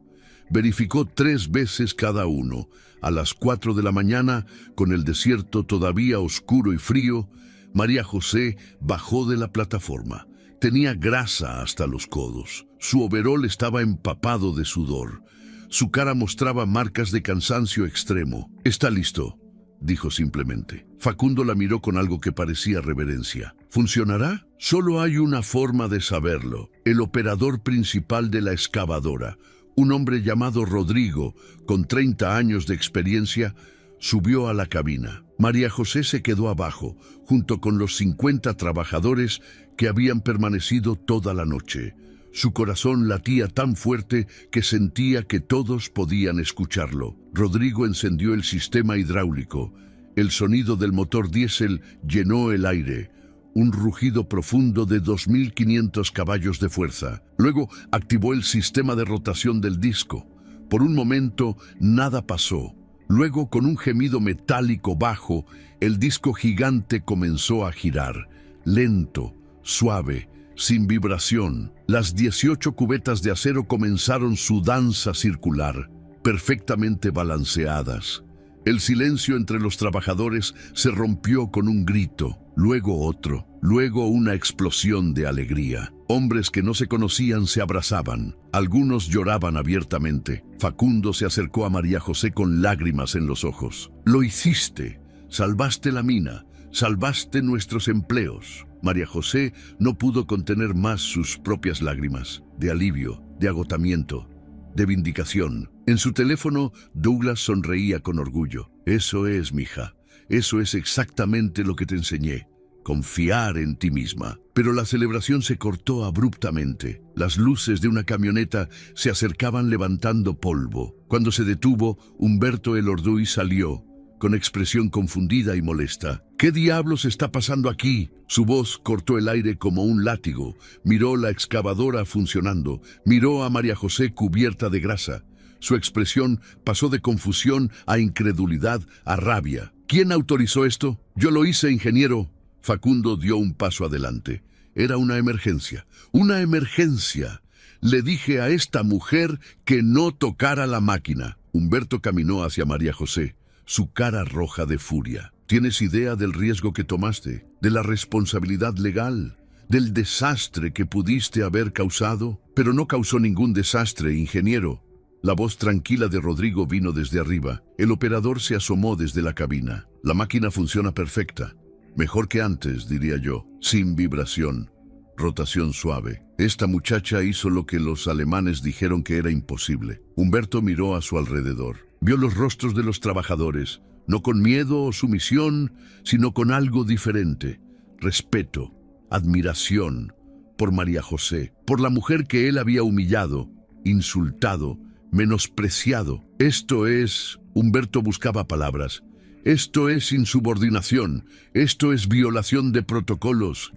Verificó 3 veces cada uno. A las 4 de la mañana, con el desierto todavía oscuro y frío, María José bajó de la plataforma. Tenía grasa hasta los codos. Su overol estaba empapado de sudor. Su cara mostraba marcas de cansancio extremo. «Está listo», dijo simplemente. Facundo la miró con algo que parecía reverencia. ¿Funcionará? Solo hay una forma de saberlo. El operador principal de la excavadora, un hombre llamado Rodrigo, con 30 años de experiencia, subió a la cabina. María José se quedó abajo, junto con los 50 trabajadores que habían permanecido toda la noche. Su corazón latía tan fuerte que sentía que todos podían escucharlo. Rodrigo encendió el sistema hidráulico. El sonido del motor diésel llenó el aire. Un rugido profundo de 2.500 caballos de fuerza. Luego activó el sistema de rotación del disco. Por un momento nada pasó. Luego, con un gemido metálico bajo, el disco gigante comenzó a girar. Lento, suave, sin vibración. Las 18 cubetas de acero comenzaron su danza circular, perfectamente balanceadas. El silencio entre los trabajadores se rompió con un grito, luego otro, luego una explosión de alegría. Hombres que no se conocían se abrazaban. Algunos lloraban abiertamente. Facundo se acercó a María José con lágrimas en los ojos. «Lo hiciste. Salvaste la mina. Salvaste nuestros empleos». María José no pudo contener más sus propias lágrimas, de alivio, de agotamiento, de vindicación. En su teléfono, Douglas sonreía con orgullo. «Eso es, mija. Eso es exactamente lo que te enseñé. Confiar en ti misma». Pero la celebración se cortó abruptamente. Las luces de una camioneta se acercaban levantando polvo. Cuando se detuvo, Humberto Elorduy salió, con expresión confundida y molesta. «¿Qué diablos está pasando aquí?». Su voz cortó el aire como un látigo. Miró la excavadora funcionando. Miró a María José cubierta de grasa. Su expresión pasó de confusión a incredulidad, a rabia. «¿Quién autorizó esto?». «Yo lo hice, ingeniero». Facundo dio un paso adelante. «Era una emergencia. ¡Una emergencia! Le dije a esta mujer que no tocara la máquina». Humberto caminó hacia María José, su cara roja de furia. «¿Tienes idea del riesgo que tomaste? ¿De la responsabilidad legal? ¿Del desastre que pudiste haber causado?». «Pero no causó ningún desastre, ingeniero». La voz tranquila de Rodrigo vino desde arriba. El operador se asomó desde la cabina. «La máquina funciona perfecta. Mejor que antes, diría yo, sin vibración, rotación suave. Esta muchacha hizo lo que los alemanes dijeron que era imposible». Humberto miró a su alrededor. Vio los rostros de los trabajadores, no con miedo o sumisión, sino con algo diferente. Respeto, admiración por María José, por la mujer que él había humillado, insultado, menospreciado. «Esto es...». Humberto buscaba palabras. «Esto es insubordinación. Esto es violación de protocolos.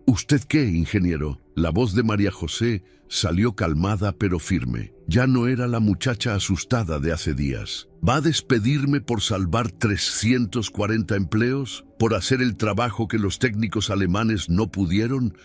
¿Usted qué, ingeniero?». La voz de María José salió calmada pero firme. Ya no era la muchacha asustada de hace días. «¿Va a despedirme por salvar 340 empleos? ¿Por hacer el trabajo que los técnicos alemanes no pudieron?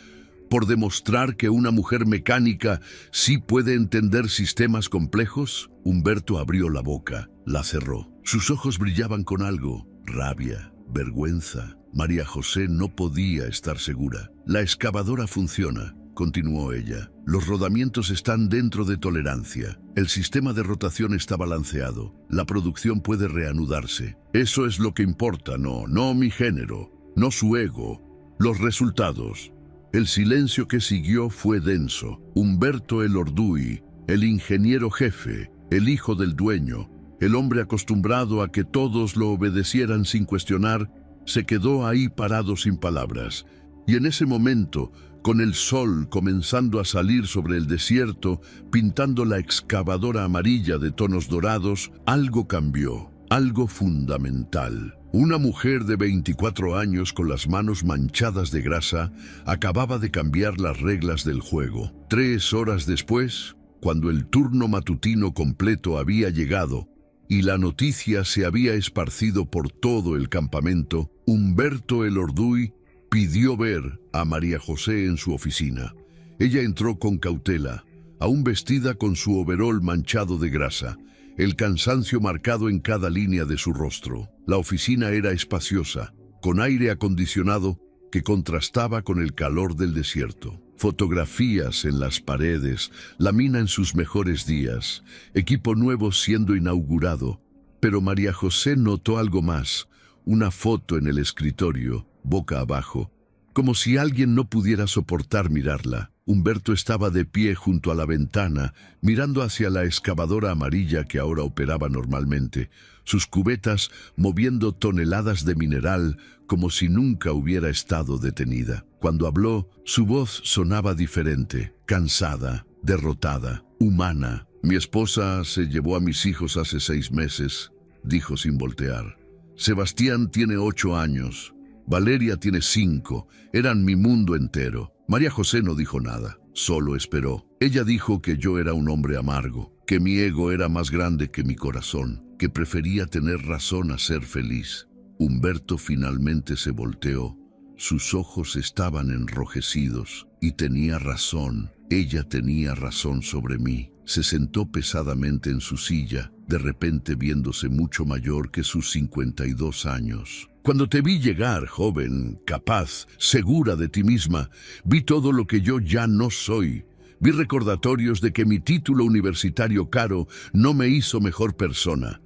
¿Por demostrar que una mujer mecánica sí puede entender sistemas complejos?». Humberto abrió la boca, la cerró. Sus ojos brillaban con algo, rabia, vergüenza. María José no podía estar segura. «La excavadora funciona», continuó ella. «Los rodamientos están dentro de tolerancia. El sistema de rotación está balanceado. La producción puede reanudarse. Eso es lo que importa, no mi género, no su ego, los resultados». El silencio que siguió fue denso. Humberto Elorduy, el ingeniero jefe, el hijo del dueño, el hombre acostumbrado a que todos lo obedecieran sin cuestionar, se quedó ahí parado sin palabras. Y en ese momento, con el sol comenzando a salir sobre el desierto, pintando la excavadora amarilla de tonos dorados, algo cambió, algo fundamental. Una mujer de 24 años con las manos manchadas de grasa acababa de cambiar las reglas del juego. 3 horas después, cuando el turno matutino completo había llegado y la noticia se había esparcido por todo el campamento, Humberto Elorduy pidió ver a María José en su oficina. Ella entró con cautela, aún vestida con su overol manchado de grasa, el cansancio marcado en cada línea de su rostro. La oficina era espaciosa, con aire acondicionado que contrastaba con el calor del desierto. Fotografías en las paredes, la mina en sus mejores días, equipo nuevo siendo inaugurado. Pero María José notó algo más, una foto en el escritorio, boca abajo, como si alguien no pudiera soportar mirarla. Humberto estaba de pie junto a la ventana, mirando hacia la excavadora amarilla que ahora operaba normalmente, sus cubetas moviendo toneladas de mineral como si nunca hubiera estado detenida. Cuando habló, su voz sonaba diferente, cansada, derrotada, humana. «Mi esposa se llevó a mis hijos hace 6 meses», dijo sin voltear. «Sebastián tiene 8 años. Valeria tiene 5. Eran mi mundo entero». María José no dijo nada, solo esperó. Ella dijo que yo era un hombre amargo, que mi ego era más grande que mi corazón, que prefería tener razón a ser feliz. Humberto finalmente se volteó. Sus ojos estaban enrojecidos y tenía razón. Ella tenía razón sobre mí. Se sentó pesadamente en su silla, de repente viéndose mucho mayor que sus 52 años. Cuando te vi llegar, joven, capaz, segura de ti misma, vi todo lo que yo ya no soy. Vi recordatorios de que mi título universitario caro no me hizo mejor persona.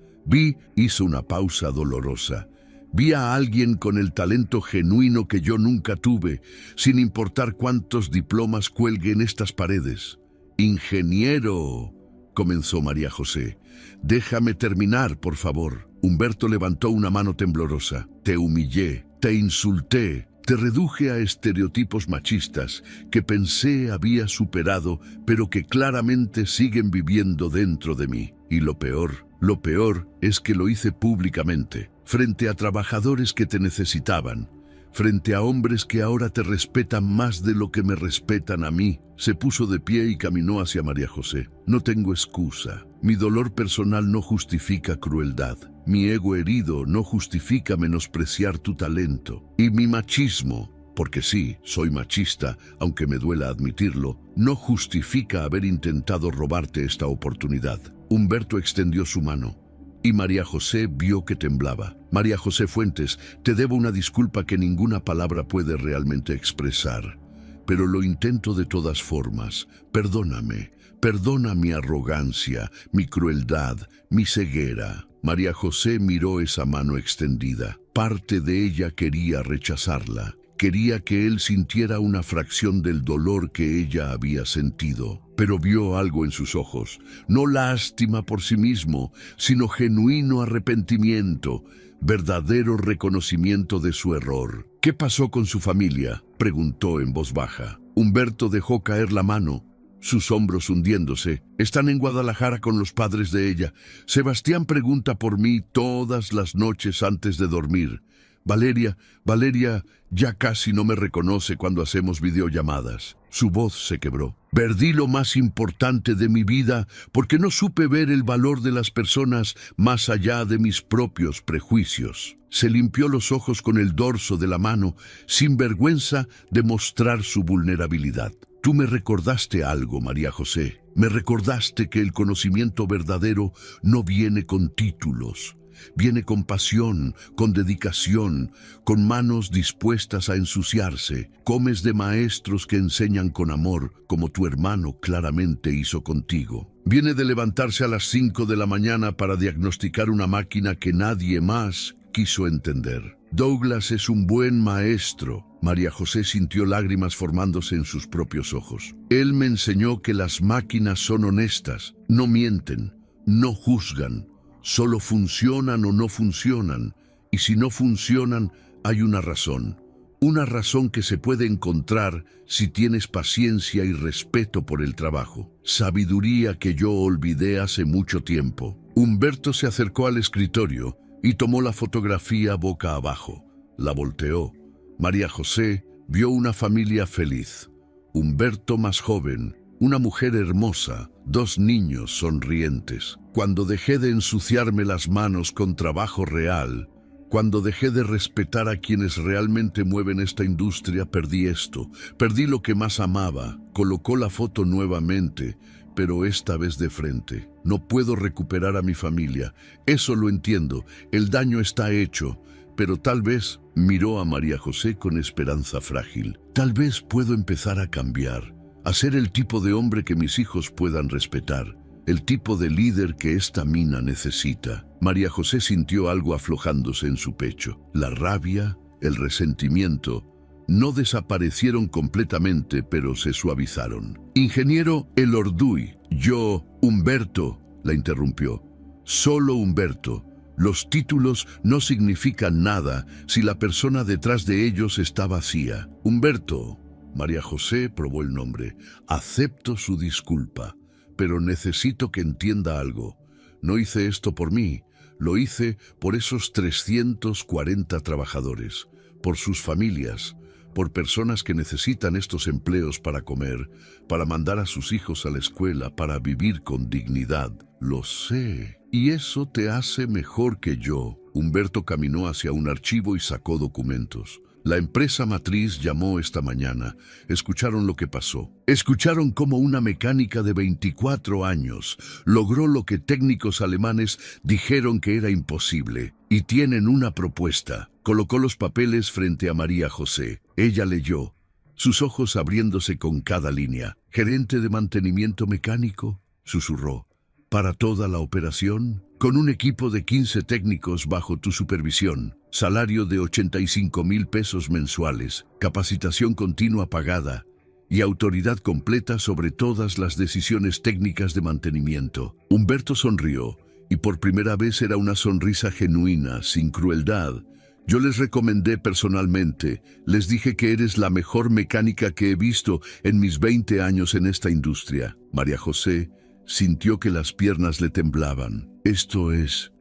Hizo una pausa dolorosa. Vi a alguien con el talento genuino que yo nunca tuve, sin importar cuántos diplomas cuelgue en estas paredes. «Ingeniero», comenzó María José. «Déjame terminar, por favor». Humberto levantó una mano temblorosa. «Te humillé, te insulté, te reduje a estereotipos machistas que pensé había superado, pero que claramente siguen viviendo dentro de mí. Y lo peor es que lo hice públicamente, frente a trabajadores que te necesitaban, frente a hombres que ahora te respetan más de lo que me respetan a mí». Se puso de pie y caminó hacia María José. «No tengo excusa. Mi dolor personal no justifica crueldad. Mi ego herido no justifica menospreciar tu talento. Y mi machismo, porque sí, soy machista, aunque me duela admitirlo, no justifica haber intentado robarte esta oportunidad». Humberto extendió su mano y María José vio que temblaba. «María José Fuentes, te debo una disculpa que ninguna palabra puede realmente expresar, pero lo intento de todas formas. Perdóname, perdona mi arrogancia, mi crueldad, mi ceguera». María José miró esa mano extendida. Parte de ella quería rechazarla. Quería que él sintiera una fracción del dolor que ella había sentido, pero vio algo en sus ojos, no lástima por sí mismo, sino genuino arrepentimiento, verdadero reconocimiento de su error. «¿Qué pasó con su familia?», preguntó en voz baja. Humberto dejó caer la mano, sus hombros hundiéndose. «Están en Guadalajara con los padres de ella. Sebastián pregunta por mí todas las noches antes de dormir. Valeria ya casi no me reconoce cuando hacemos videollamadas». Su voz se quebró. «Perdí lo más importante de mi vida porque no supe ver el valor de las personas más allá de mis propios prejuicios». Se limpió los ojos con el dorso de la mano, sin vergüenza de mostrar su vulnerabilidad. «Tú me recordaste algo, María José. Me recordaste que el conocimiento verdadero no viene con títulos. Viene con pasión, con dedicación, con manos dispuestas a ensuciarse. Comes de maestros que enseñan con amor, como tu hermano claramente hizo contigo. Viene de levantarse a las 5 de la mañana para diagnosticar una máquina que nadie más quiso entender. Douglas es un buen maestro». María José sintió lágrimas formándose en sus propios ojos. «Él me enseñó que las máquinas son honestas, no mienten, no juzgan. Solo funcionan o no funcionan, y si no funcionan, hay una razón que se puede encontrar si tienes paciencia y respeto por el trabajo. Sabiduría que yo olvidé hace mucho tiempo». Humberto se acercó al escritorio y tomó la fotografía boca abajo. La volteó. María José vio una familia feliz. Humberto más joven, una mujer hermosa, 2 niños sonrientes. «Cuando dejé de ensuciarme las manos con trabajo real, cuando dejé de respetar a quienes realmente mueven esta industria, perdí esto. Perdí lo que más amaba». Colocó la foto nuevamente, pero esta vez de frente. «No puedo recuperar a mi familia. Eso lo entiendo. El daño está hecho. Pero tal vez», miró a María José con esperanza frágil, «tal vez puedo empezar a cambiar, a ser el tipo de hombre que mis hijos puedan respetar, el tipo de líder que esta mina necesita». María José sintió algo aflojándose en su pecho. La rabia, el resentimiento, no desaparecieron completamente, pero se suavizaron. «Ingeniero Elorduy, yo, Humberto», la interrumpió. «Solo Humberto. Los títulos no significan nada si la persona detrás de ellos está vacía. Humberto». María José probó el nombre. «Acepto su disculpa, pero necesito que entienda algo. No hice esto por mí, lo hice por esos 340 trabajadores, por sus familias, por personas que necesitan estos empleos para comer, para mandar a sus hijos a la escuela, para vivir con dignidad. Lo sé, y eso te hace mejor que yo». Humberto caminó hacia un archivo y sacó documentos. La empresa matriz llamó esta mañana. Escucharon lo que pasó. Escucharon cómo una mecánica de 24 años logró lo que técnicos alemanes dijeron que era imposible. y tienen una propuesta. Colocó los papeles frente a María José. Ella leyó, sus ojos abriéndose con cada línea. «Gerente de mantenimiento mecánico», susurró. «Para toda la operación, con un equipo de 15 técnicos bajo tu supervisión, salario de 85,000 pesos mensuales, capacitación continua pagada y autoridad completa sobre todas las decisiones técnicas de mantenimiento». Humberto sonrió, y por primera vez era una sonrisa genuina, sin crueldad. «Yo les recomendé personalmente, les dije que eres la mejor mecánica que he visto en mis 20 años en esta industria». María José sintió que las piernas le temblaban. Esto es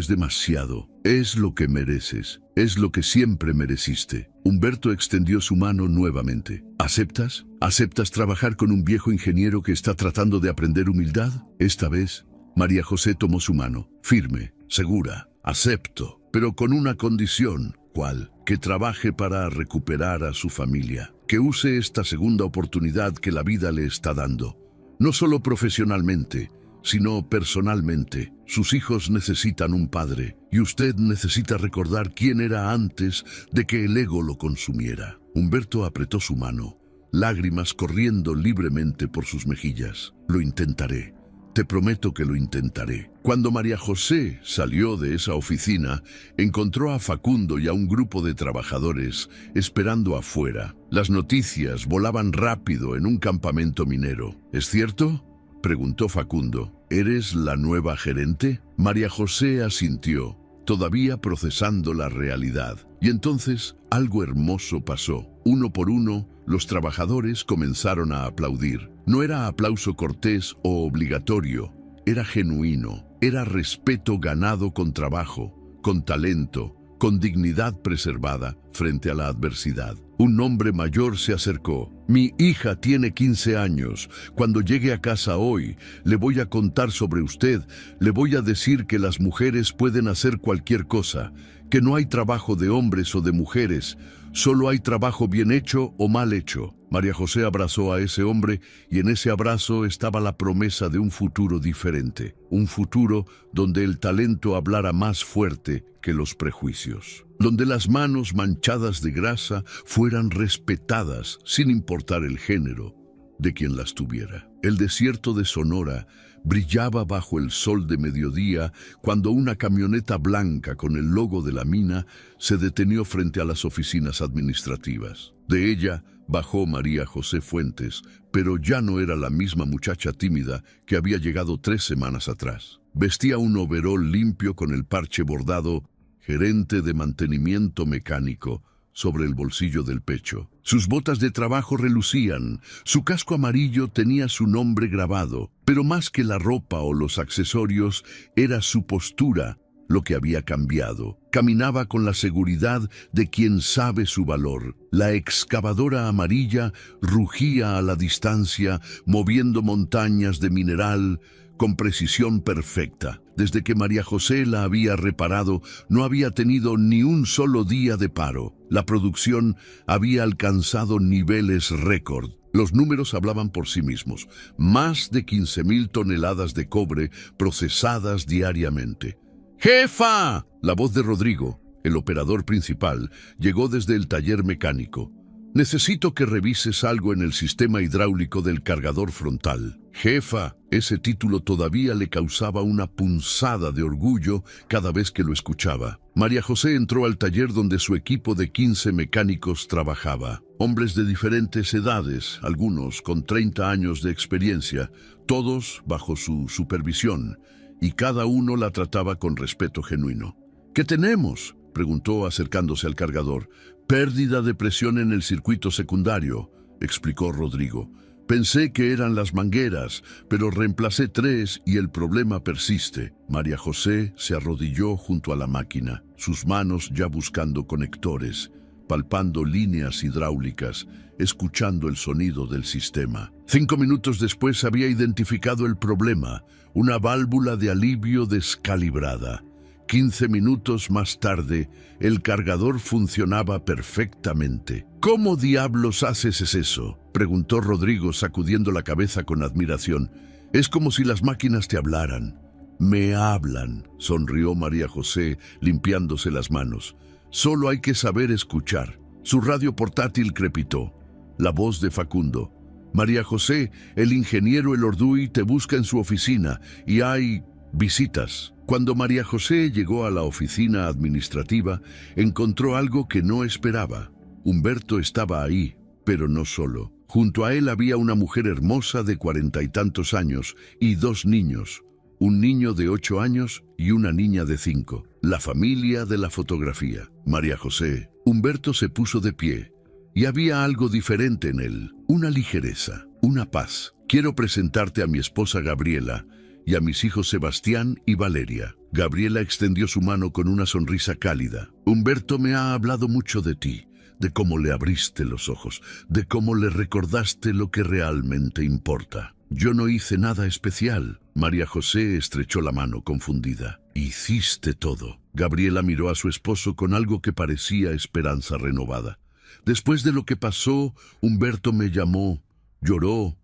demasiado. Es lo que mereces. Es lo que siempre mereciste». Humberto extendió su mano nuevamente. «¿Aceptas? ¿Aceptas trabajar con un viejo ingeniero que está tratando de aprender humildad?» Esta vez, María José tomó su mano, firme, segura. «Acepto, pero con una condición». «¿Cuál?» «Que trabaje para recuperar a su familia. Que use esta segunda oportunidad que la vida le está dando. No solo profesionalmente, sino personalmente. Sus hijos necesitan un padre, y usted necesita recordar quién era antes de que el ego lo consumiera». Humberto apretó su mano, lágrimas corriendo libremente por sus mejillas. «Lo intentaré. Te prometo que lo intentaré». Cuando María José salió de esa oficina, encontró a Facundo y a un grupo de trabajadores esperando afuera. Las noticias volaban rápido en un campamento minero. «¿Es cierto?», preguntó Facundo. «¿Eres la nueva gerente?». María José asintió, todavía procesando la realidad. Y entonces algo hermoso pasó. Uno por uno, los trabajadores comenzaron a aplaudir. No era aplauso cortés o obligatorio, era genuino, era respeto ganado con trabajo, con talento, con dignidad preservada frente a la adversidad. Un hombre mayor se acercó. «Mi hija tiene 15 años. Cuando llegue a casa hoy, le voy a contar sobre usted. Le voy a decir que las mujeres pueden hacer cualquier cosa, que no hay trabajo de hombres o de mujeres, solo hay trabajo bien hecho o mal hecho». María José abrazó a ese hombre y en ese abrazo estaba la promesa de un futuro diferente, un futuro donde el talento hablara más fuerte que los prejuicios, donde las manos manchadas de grasa fueran respetadas sin importar el género de quien las tuviera. El desierto de Sonora brillaba bajo el sol de mediodía cuando una camioneta blanca con el logo de la mina se detenió frente a las oficinas administrativas. De ella bajó María José Fuentes, pero ya no era la misma muchacha tímida que había llegado 3 semanas atrás. Vestía un overol limpio con el parche bordado «Gerente de mantenimiento mecánico» sobre el bolsillo del pecho. Sus botas de trabajo relucían, su casco amarillo tenía su nombre grabado, pero más que la ropa o los accesorios, era su postura lo que había cambiado. Caminaba con la seguridad de quien sabe su valor. La excavadora amarilla rugía a la distancia, moviendo montañas de mineral con precisión perfecta. Desde que María José la había reparado, no había tenido ni un solo día de paro. La producción había alcanzado niveles récord. Los números hablaban por sí mismos. Más de 15,000 toneladas de cobre procesadas diariamente. «¡Jefa!». La voz de Rodrigo, el operador principal, llegó desde el taller mecánico. «Necesito que revises algo en el sistema hidráulico del cargador frontal». «Jefa». Ese título todavía le causaba una punzada de orgullo cada vez que lo escuchaba. María José entró al taller donde su equipo de 15 mecánicos trabajaba. Hombres de diferentes edades, algunos con 30 años de experiencia, todos bajo su supervisión, y cada uno la trataba con respeto genuino. «¿Qué tenemos?», preguntó acercándose al cargador. «Pérdida de presión en el circuito secundario», explicó Rodrigo. «Pensé que eran las mangueras, pero reemplacé 3 y el problema persiste». María José se arrodilló junto a la máquina, sus manos ya buscando conectores, palpando líneas hidráulicas, escuchando el sonido del sistema. 5 minutos después había identificado el problema, una válvula de alivio descalibrada. 15 minutos más tarde, el cargador funcionaba perfectamente. «¿Cómo diablos haces eso?», preguntó Rodrigo sacudiendo la cabeza con admiración. «Es como si las máquinas te hablaran. Me hablan, sonrió María José, limpiándose las manos. Solo hay que saber escuchar. Su radio portátil crepitó. La voz de Facundo. María José, el ingeniero Elorduy te busca en su oficina y hay visitas. Cuando María José llegó a la oficina administrativa, encontró algo que no esperaba. Humberto estaba ahí, pero no solo. Junto a él había una mujer hermosa de 40 y tantos años y 2 niños. Un niño de 8 años y una niña de 5. La familia de la fotografía. María José. Humberto se puso de pie. Y había algo diferente en él. Una ligereza, una paz. Quiero presentarte a mi esposa Gabriela y a mis hijos Sebastián y Valeria. Gabriela extendió su mano con una sonrisa cálida. Humberto me ha hablado mucho de ti, de cómo le abriste los ojos, de cómo le recordaste lo que realmente importa. Yo no hice nada especial. María José estrechó la mano confundida. Hiciste todo. Gabriela miró a su esposo con algo que parecía esperanza renovada. Después de lo que pasó, Humberto me llamó, lloró,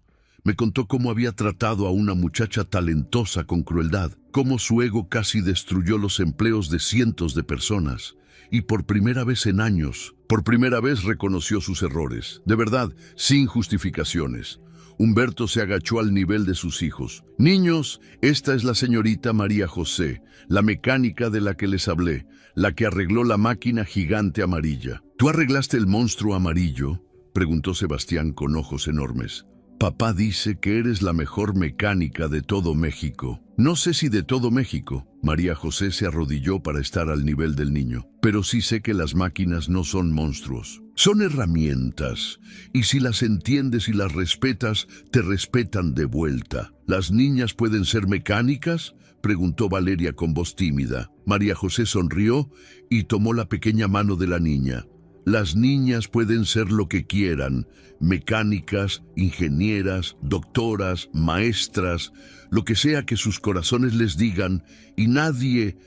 me contó cómo había tratado a una muchacha talentosa con crueldad, cómo su ego casi destruyó los empleos de cientos de personas. Y por primera vez en años, por primera vez reconoció sus errores, de verdad, sin justificaciones. Humberto se agachó al nivel de sus hijos. Niños, esta es la señorita María José, la mecánica de la que les hablé, la que arregló la máquina gigante amarilla. ¿Tú arreglaste el monstruo amarillo?, preguntó Sebastián con ojos enormes. Papá dice que eres la mejor mecánica de todo México. No sé si de todo México. María José se arrodilló para estar al nivel del niño. Pero sí sé que las máquinas no son monstruos. Son herramientas. Y si las entiendes y las respetas, te respetan de vuelta. ¿Las niñas pueden ser mecánicas?, preguntó Valeria con voz tímida. María José sonrió y tomó la pequeña mano de la niña. Las niñas pueden ser lo que quieran, mecánicas, ingenieras, doctoras, maestras, lo que sea que sus corazones les digan, y nadie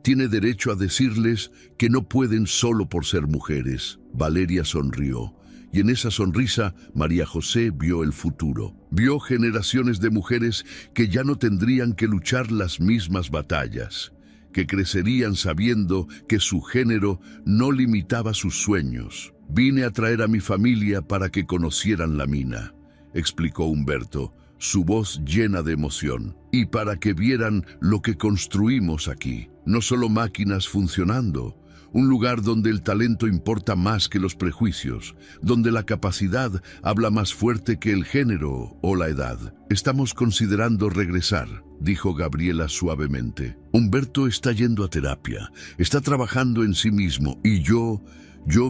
tiene derecho a decirles que no pueden solo por ser mujeres. Valeria sonrió, y en esa sonrisa María José vio el futuro. Vio generaciones de mujeres que ya no tendrían que luchar las mismas batallas, que crecerían sabiendo que su género no limitaba sus sueños. Vine a traer a mi familia para que conocieran la mina, explicó Humberto, su voz llena de emoción, y para que vieran lo que construimos aquí. No solo máquinas funcionando, un lugar donde el talento importa más que los prejuicios, donde la capacidad habla más fuerte que el género o la edad. Estamos considerando regresar, dijo Gabriela suavemente. Humberto está yendo a terapia, está trabajando en sí mismo, y yo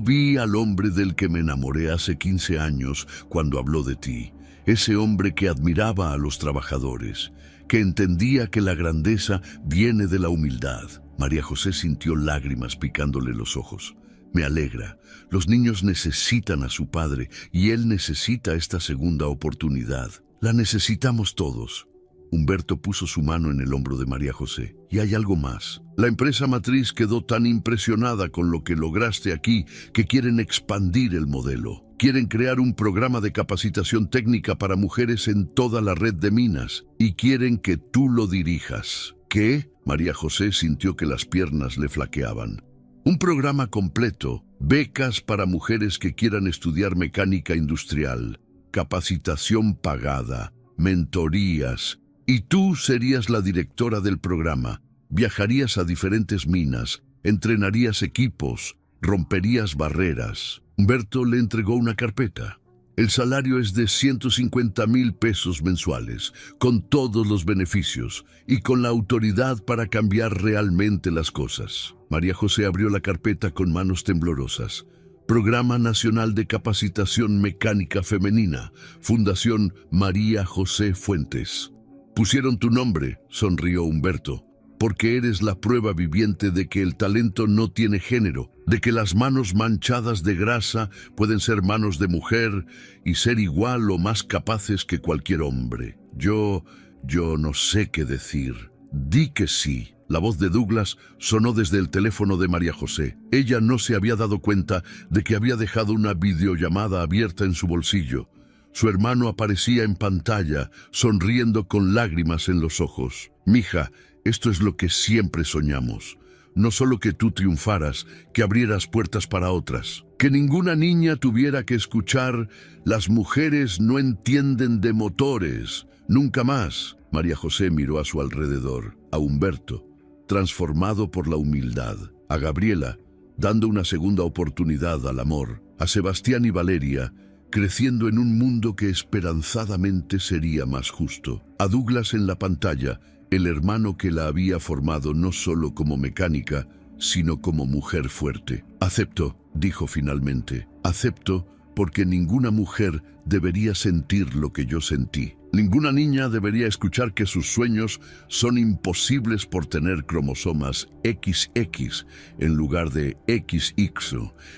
vi al hombre del que me enamoré hace 15 años cuando habló de ti. Ese hombre que admiraba a los trabajadores, que entendía que la grandeza viene de la humildad. María José sintió lágrimas picándole los ojos. Me alegra. Los niños necesitan a su padre y él necesita esta segunda oportunidad. La necesitamos todos. Humberto puso su mano en el hombro de María José. Y hay algo más. La empresa matriz quedó tan impresionada con lo que lograste aquí que quieren expandir el modelo. Quieren crear un programa de capacitación técnica para mujeres en toda la red de minas y quieren que tú lo dirijas. ¿Qué? María José sintió que las piernas le flaqueaban. Un programa completo, becas para mujeres que quieran estudiar mecánica industrial, capacitación pagada, mentorías. Y tú serías la directora del programa. Viajarías a diferentes minas, entrenarías equipos, romperías barreras. Humberto le entregó una carpeta. El salario es de 150,000 pesos mensuales, con todos los beneficios y con la autoridad para cambiar realmente las cosas. María José abrió la carpeta con manos temblorosas. Programa Nacional de Capacitación Mecánica Femenina, Fundación María José Fuentes. Pusieron tu nombre, sonrió Humberto, porque eres la prueba viviente de que el talento no tiene género, de que las manos manchadas de grasa pueden ser manos de mujer y ser igual o más capaces que cualquier hombre. Yo no sé qué decir. Di que sí. La voz de Douglas sonó desde el teléfono de María José. Ella no se había dado cuenta de que había dejado una videollamada abierta en su bolsillo. Su hermano aparecía en pantalla, sonriendo con lágrimas en los ojos. Mija, esto es lo que siempre soñamos. No solo que tú triunfaras, que abrieras puertas para otras. Que ninguna niña tuviera que escuchar «Las mujeres no entienden de motores». Nunca más. María José miró a su alrededor, a Humberto, transformado por la humildad, a Gabriela, dando una segunda oportunidad al amor, a Sebastián y Valeria, creciendo en un mundo que esperanzadamente sería más justo, a Douglas en la pantalla, el hermano que la había formado no solo como mecánica, sino como mujer fuerte. «Acepto», dijo finalmente, «acepto porque ninguna mujer debería sentir lo que yo sentí. Ninguna niña debería escuchar que sus sueños son imposibles por tener cromosomas XX en lugar de XY.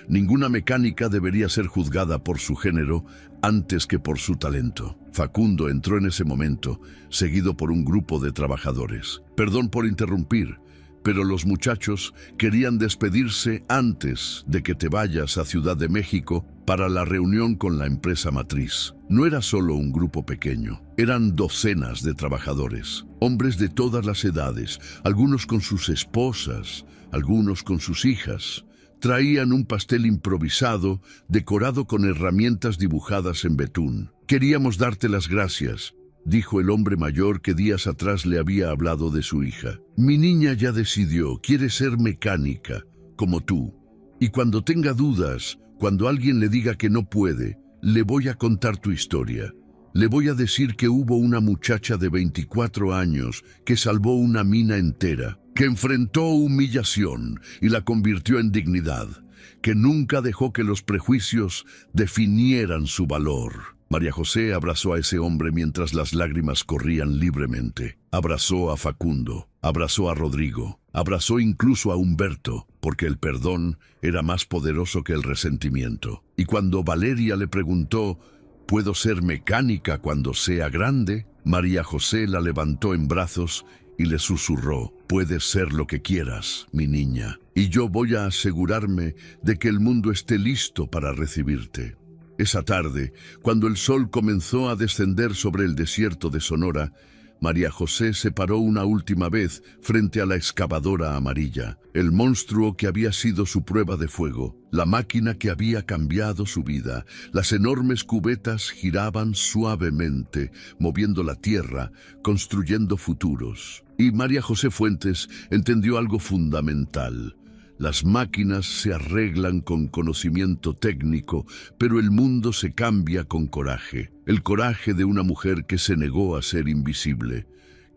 Ninguna mecánica debería ser juzgada por su género antes que por su talento». Facundo entró en ese momento, seguido por un grupo de trabajadores. «Perdón por interrumpir, pero los muchachos querían despedirse antes de que te vayas a Ciudad de México para la reunión con la empresa matriz». No era solo un grupo pequeño, eran docenas de trabajadores, hombres de todas las edades, algunos con sus esposas, algunos con sus hijas. Traían un pastel improvisado, decorado con herramientas dibujadas en betún. «Queríamos darte las gracias», dijo el hombre mayor que días atrás le había hablado de su hija. «Mi niña ya decidió, quiere ser mecánica, como tú. Y cuando tenga dudas, cuando alguien le diga que no puede, le voy a contar tu historia. Le voy a decir que hubo una muchacha de 24 años que salvó una mina entera, que enfrentó humillación y la convirtió en dignidad, que nunca dejó que los prejuicios definieran su valor». María José abrazó a ese hombre mientras las lágrimas corrían libremente. Abrazó a Facundo, abrazó a Rodrigo, abrazó incluso a Humberto, porque el perdón era más poderoso que el resentimiento. Y cuando Valeria le preguntó, «¿Puedo ser mecánica cuando sea grande?», María José la levantó en brazos y le susurró, «Puedes ser lo que quieras, mi niña, y yo voy a asegurarme de que el mundo esté listo para recibirte». Esa tarde, cuando el sol comenzó a descender sobre el desierto de Sonora, María José se paró una última vez frente a la excavadora amarilla, el monstruo que había sido su prueba de fuego, la máquina que había cambiado su vida. Las enormes cubetas giraban suavemente, moviendo la tierra, construyendo futuros. Y María José Fuentes entendió algo fundamental. Las máquinas se arreglan con conocimiento técnico, pero el mundo se cambia con coraje. El coraje de una mujer que se negó a ser invisible,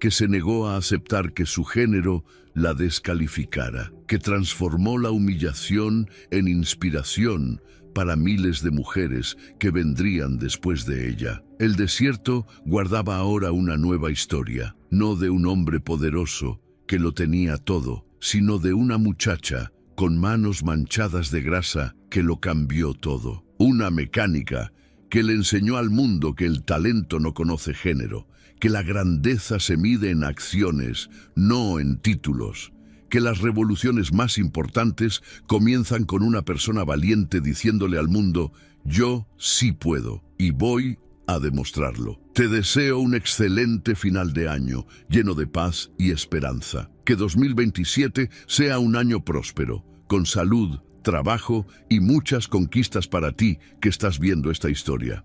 que se negó a aceptar que su género la descalificara, que transformó la humillación en inspiración para miles de mujeres que vendrían después de ella. El desierto guardaba ahora una nueva historia, no de un hombre poderoso que lo tenía todo, sino de una muchacha con manos manchadas de grasa que lo cambió todo. Una mecánica que le enseñó al mundo que el talento no conoce género, que la grandeza se mide en acciones, no en títulos, que las revoluciones más importantes comienzan con una persona valiente diciéndole al mundo, «Yo sí puedo y voy a demostrarlo». Te deseo un excelente final de año, lleno de paz y esperanza. Que 2027 sea un año próspero, con salud, trabajo y muchas conquistas para ti que estás viendo esta historia.